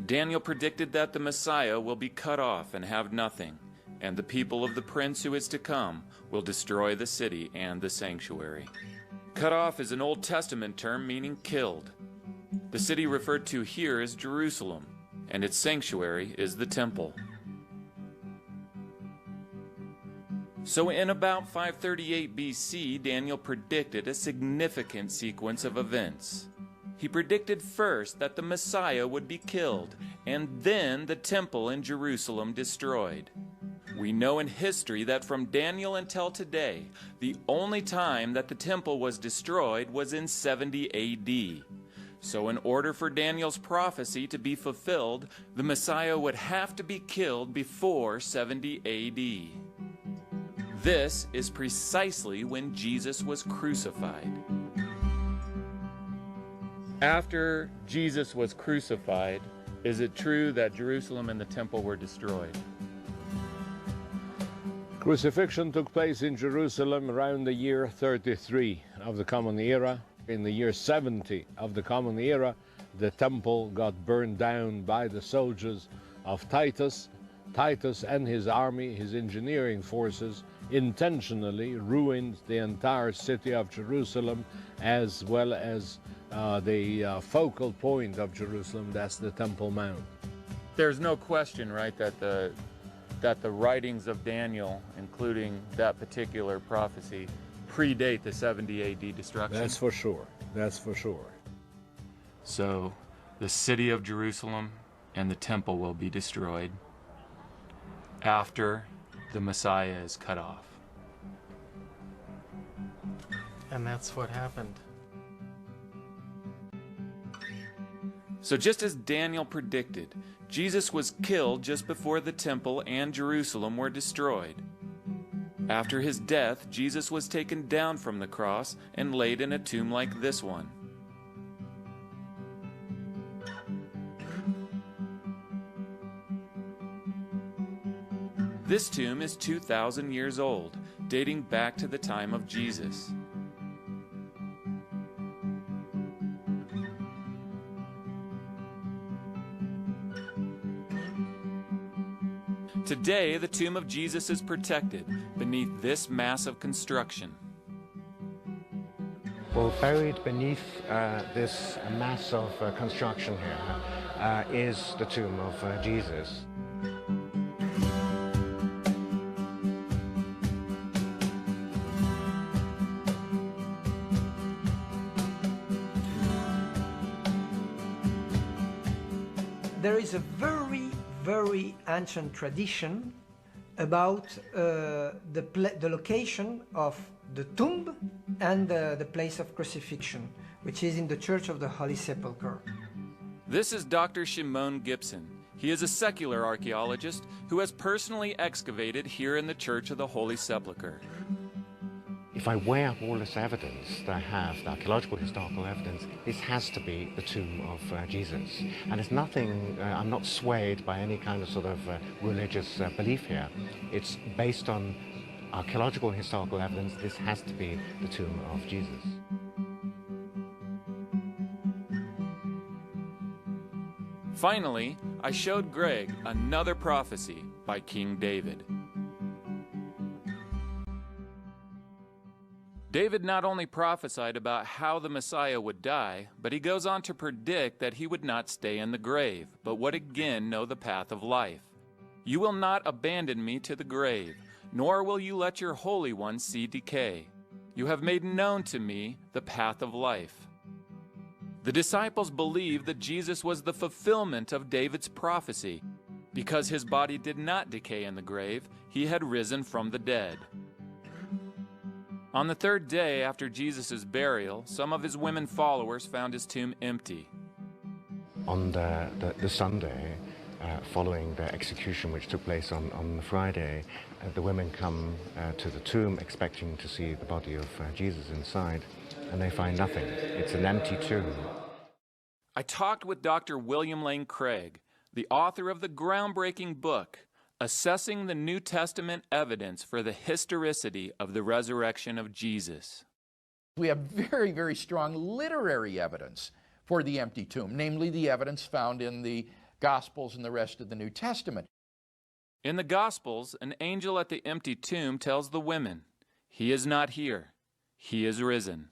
Daniel predicted that the Messiah will be cut off and have nothing, and the people of the prince who is to come will destroy the city and the sanctuary. Cut off is an Old Testament term meaning killed. The city referred to here is Jerusalem, and its sanctuary is the temple. So in about 538 BC, Daniel predicted a significant sequence of events. He predicted first that the Messiah would be killed, and then the temple in Jerusalem destroyed. We know in history that from Daniel until today, the only time that the temple was destroyed was in 70 AD. So in order for Daniel's prophecy to be fulfilled, the Messiah would have to be killed before 70 AD. This is precisely when Jesus was crucified. After Jesus was crucified, is it true that Jerusalem and the temple were destroyed? Crucifixion took place in Jerusalem around the year 33 of the Common Era. In the year 70 of the Common Era, the temple got burned down by the soldiers of Titus. Titus and his army, his engineering forces, intentionally ruined the entire city of Jerusalem, as well as the focal point of Jerusalem, that's the Temple Mount. There's no question, right, that the writings of Daniel, including that particular prophecy, predate the 70 AD destruction? That's for sure. That's for sure. So the city of Jerusalem and the temple will be destroyed after the Messiah is cut off. And that's what happened. So just as Daniel predicted, Jesus was killed just before the temple and Jerusalem were destroyed. After his death, Jesus was taken down from the cross and laid in a tomb like this one. This tomb is 2,000 years old, dating back to the time of Jesus. Today, the tomb of Jesus is protected beneath this massive construction. Well, buried beneath this mass of construction here is the tomb of Jesus. There is a very, very ancient tradition about the location of the tomb and the place of crucifixion, which is in the Church of the Holy Sepulchre. This is Dr. Shimon Gibson. He is a secular archaeologist who has personally excavated here in the Church of the Holy Sepulchre. If I weigh up all this evidence that I have, the archaeological historical evidence, this has to be the tomb of Jesus. And it's nothing, I'm not swayed by any kind of sort of religious belief here. It's based on archaeological historical evidence. This has to be the tomb of Jesus. Finally, I showed Greg another prophecy by King David. David not only prophesied about how the Messiah would die, but he goes on to predict that he would not stay in the grave, but would again know the path of life. You will not abandon me to the grave, nor will you let your Holy One see decay. You have made known to me the path of life. The disciples believed that Jesus was the fulfillment of David's prophecy. Because his body did not decay in the grave, he had risen from the dead. On the third day after Jesus' burial, some of his women followers found his tomb empty. On the Sunday, following the execution which took place on the Friday, the women come to the tomb expecting to see the body of Jesus inside, and they find nothing. It's an empty tomb. I talked with Dr. William Lane Craig, the author of the groundbreaking book, Assessing the New Testament Evidence for the Historicity of the Resurrection of Jesus. We have very, very strong literary evidence for the empty tomb, namely the evidence found in the Gospels and the rest of the New Testament. In the Gospels, an angel at the empty tomb tells the women, "He is not here, he is risen."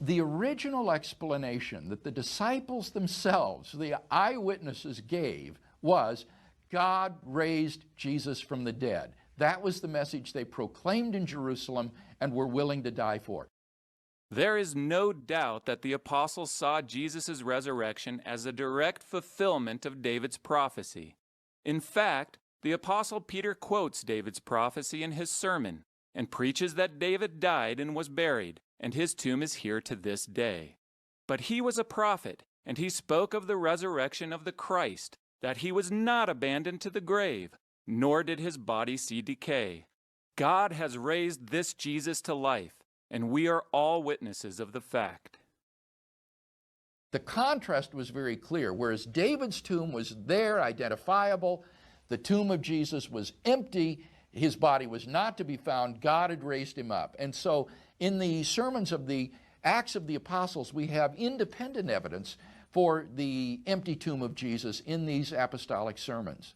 The original explanation that the disciples themselves, the eyewitnesses, gave was God raised Jesus from the dead. That was the message they proclaimed in Jerusalem and were willing to die for. There is no doubt that the apostles saw Jesus' resurrection as a direct fulfillment of David's prophecy. In fact, the apostle Peter quotes David's prophecy in his sermon and preaches that David died and was buried, and his tomb is here to this day. But he was a prophet, and he spoke of the resurrection of the Christ, that he was not abandoned to the grave, nor did his body see decay. God has raised this Jesus to life, and we are all witnesses of the fact. The contrast was very clear. Whereas David's tomb was there, identifiable, the tomb of Jesus was empty, his body was not to be found, God had raised him up. And so in the sermons of the Acts of the Apostles, we have independent evidence for the empty tomb of Jesus in these apostolic sermons.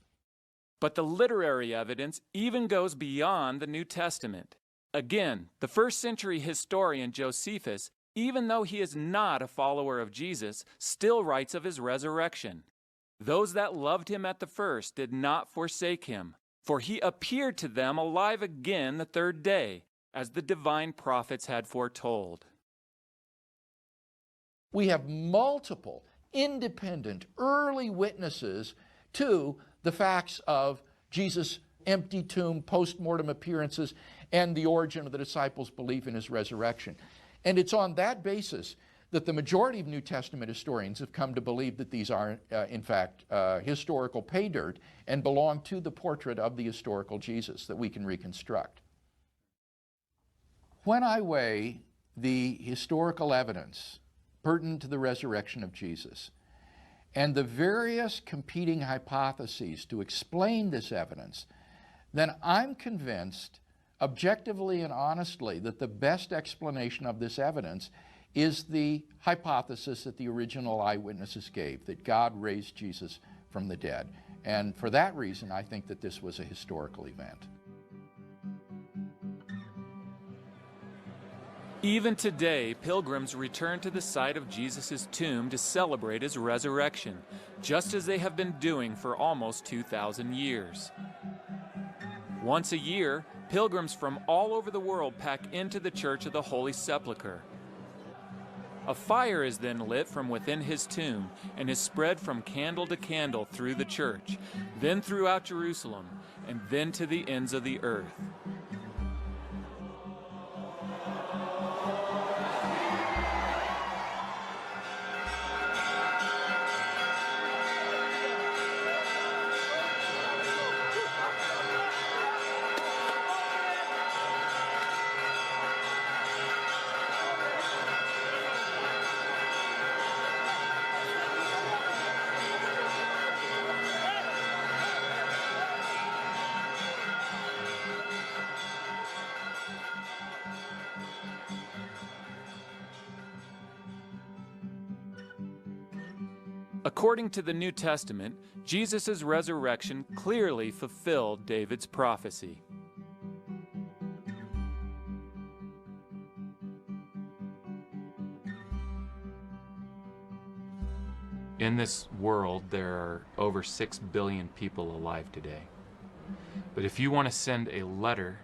But the literary evidence even goes beyond the New Testament. Again, the first century historian Josephus, even though he is not a follower of Jesus, still writes of his resurrection. Those that loved him at the first did not forsake him, for he appeared to them alive again the third day, as the divine prophets had foretold. We have multiple independent early witnesses to the facts of Jesus' empty tomb, post-mortem appearances, and the origin of the disciples' belief in his resurrection. And it's on that basis that the majority of New Testament historians have come to believe that these are, in fact, historical pay dirt and belong to the portrait of the historical Jesus that we can reconstruct. When I weigh the historical evidence pertinent to the resurrection of Jesus and the various competing hypotheses to explain this evidence, then I'm convinced, objectively and honestly, that the best explanation of this evidence is the hypothesis that the original eyewitnesses gave, that God raised Jesus from the dead. And for that reason, I think that this was a historical event. Even today, pilgrims return to the site of Jesus' tomb to celebrate his resurrection, just as they have been doing for almost 2,000 years. Once a year, pilgrims from all over the world pack into the Church of the Holy Sepulchre. A fire is then lit from within his tomb and is spread from candle to candle through the church, then throughout Jerusalem, and then to the ends of the earth. According to the New Testament, Jesus' resurrection clearly fulfilled David's prophecy. In this world, there are over 6 billion people alive today. But if you want to send a letter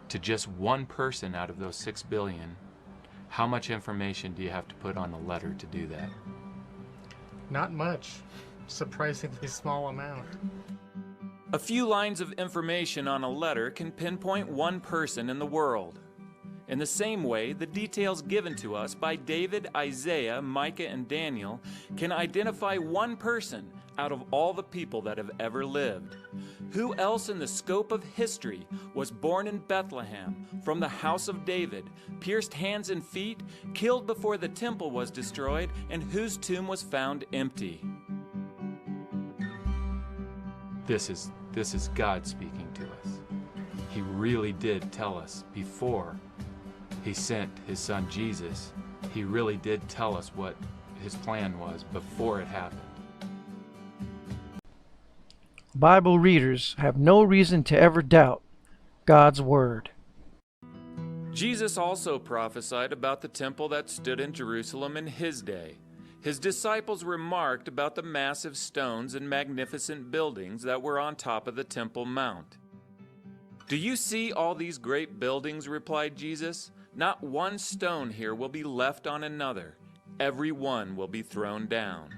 to just one person out of those 6 billion, how much information do you have to put on a letter to do that? Not much. Surprisingly small amount. A few lines of information on a letter can pinpoint one person in the world. In the same way, the details given to us by David, Isaiah, Micah, and Daniel can identify one person out of all the people that have ever lived. Who else in the scope of history was born in Bethlehem, from the house of David, pierced hands and feet, killed before the temple was destroyed, and whose tomb was found empty? This is God speaking to us. He really did tell us before he sent his son Jesus. He really did tell us what his plan was before it happened. Bible readers have no reason to ever doubt God's Word. Jesus also prophesied about the temple that stood in Jerusalem in his day. His disciples remarked about the massive stones and magnificent buildings that were on top of the Temple Mount. "Do you see all these great buildings?" replied Jesus. "Not one stone here will be left on another. Every one will be thrown down."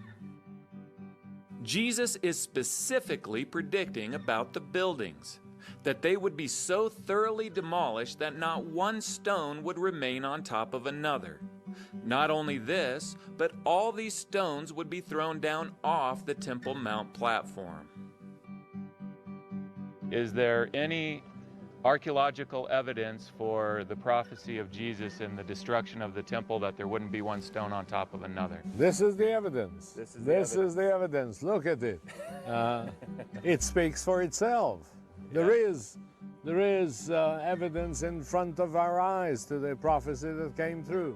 Jesus is specifically predicting about the buildings, that they would be so thoroughly demolished that not one stone would remain on top of another. Not only this, but all these stones would be thrown down off the Temple Mount platform. Is there any archaeological evidence for the prophecy of Jesus and the destruction of the temple that there wouldn't be one stone on top of another? This is the evidence. This is the evidence. Look at it. It speaks for itself. There is evidence in front of our eyes to the prophecy that came through.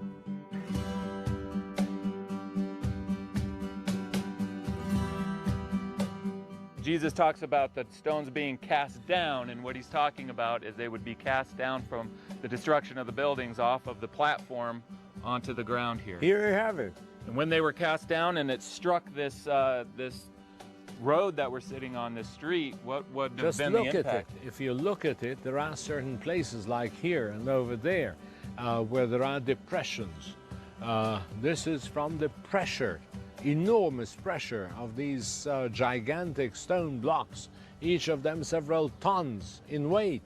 Jesus talks about the stones being cast down, and what he's talking about is they would be cast down from the destruction of the buildings off of the platform onto the ground here. Here you have it. And when they were cast down and it struck this this road that we're sitting on, this street, what would have been the impact? Just look at it. If you look at it, there are certain places like here and over there where there are depressions. This is from the pressure, enormous pressure of these gigantic stone blocks, each of them several tons in weight.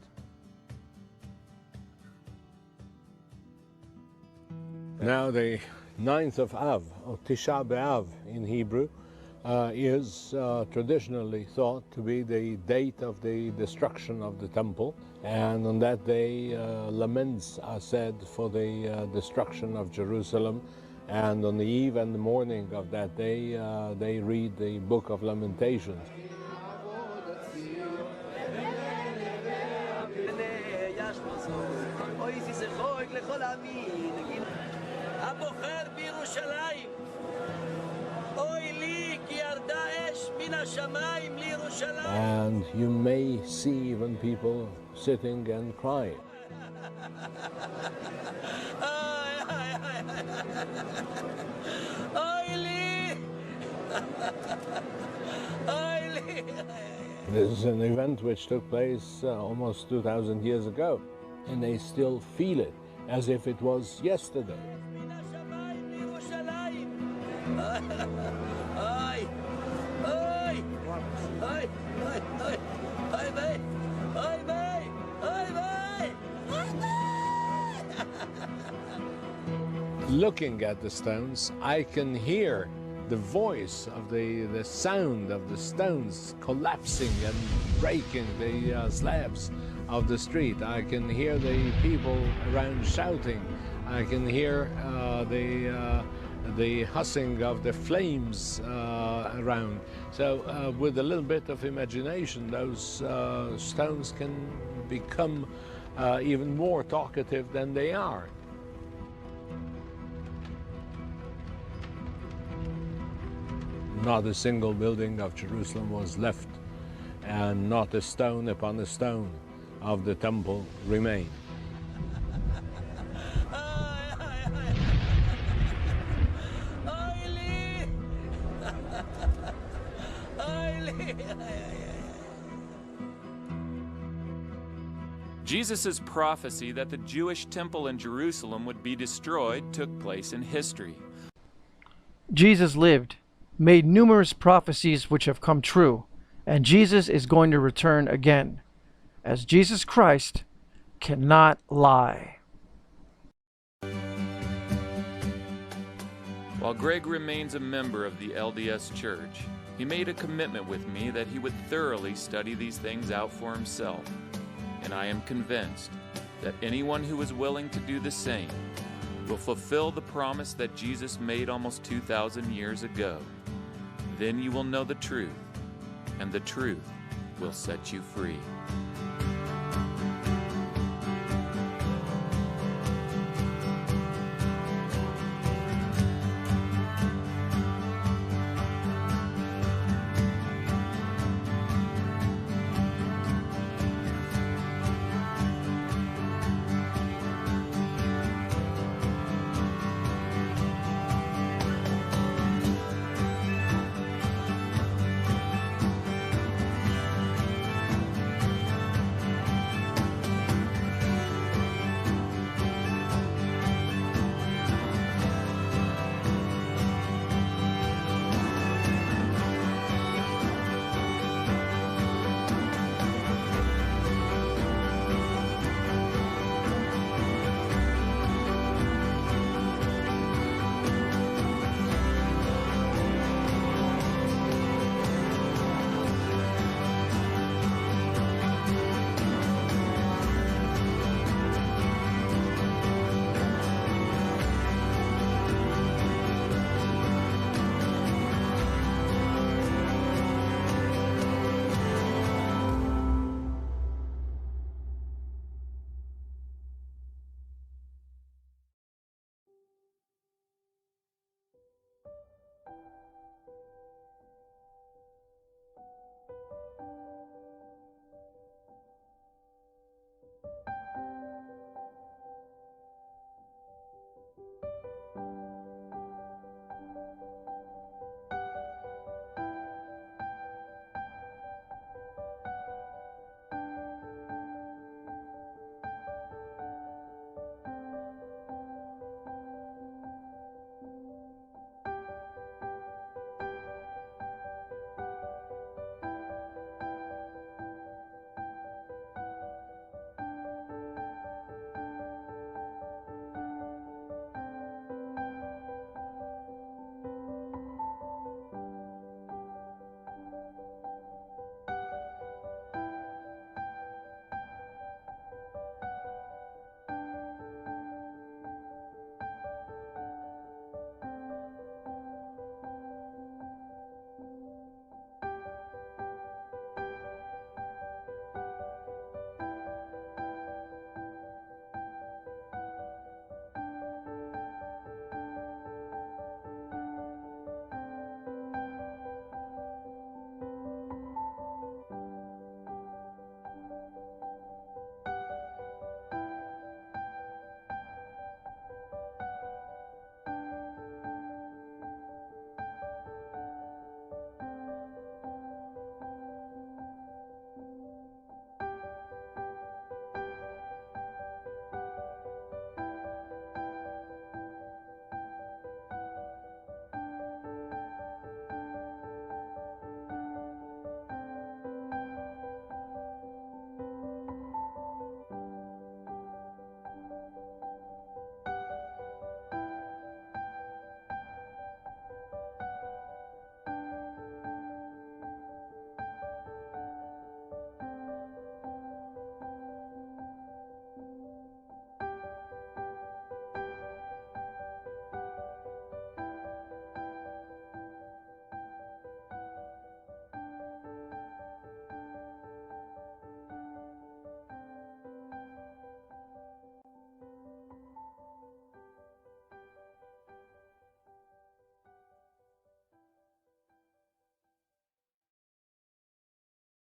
Now the 9th of Av, or Tisha B'Av in Hebrew, is traditionally thought to be the date of the destruction of the temple, and on that day laments are said for the destruction of Jerusalem, and on the eve and the morning of that day they read the book of Lamentations. And you may see even people sitting and crying. This is an event which took place almost 2,000 years ago, and they still feel it as if it was yesterday. Looking at the stones, I can hear the voice of the sound of the stones collapsing and breaking the slabs of the street. I can hear the people around shouting. I can hear the hussing of the flames around. So with a little bit of imagination, those stones can become even more talkative than they are. Not a single building of Jerusalem was left, and not a stone upon a stone of the temple remained. Jesus' prophecy that the Jewish temple in Jerusalem would be destroyed took place in history. Jesus lived, made numerous prophecies which have come true, and Jesus is going to return again, as Jesus Christ cannot lie. While Greg remains a member of the LDS Church, he made a commitment with me that he would thoroughly study these things out for himself. And I am convinced that anyone who is willing to do the same will fulfill the promise that Jesus made almost 2,000 years ago. Then you will know the truth, and the truth will set you free.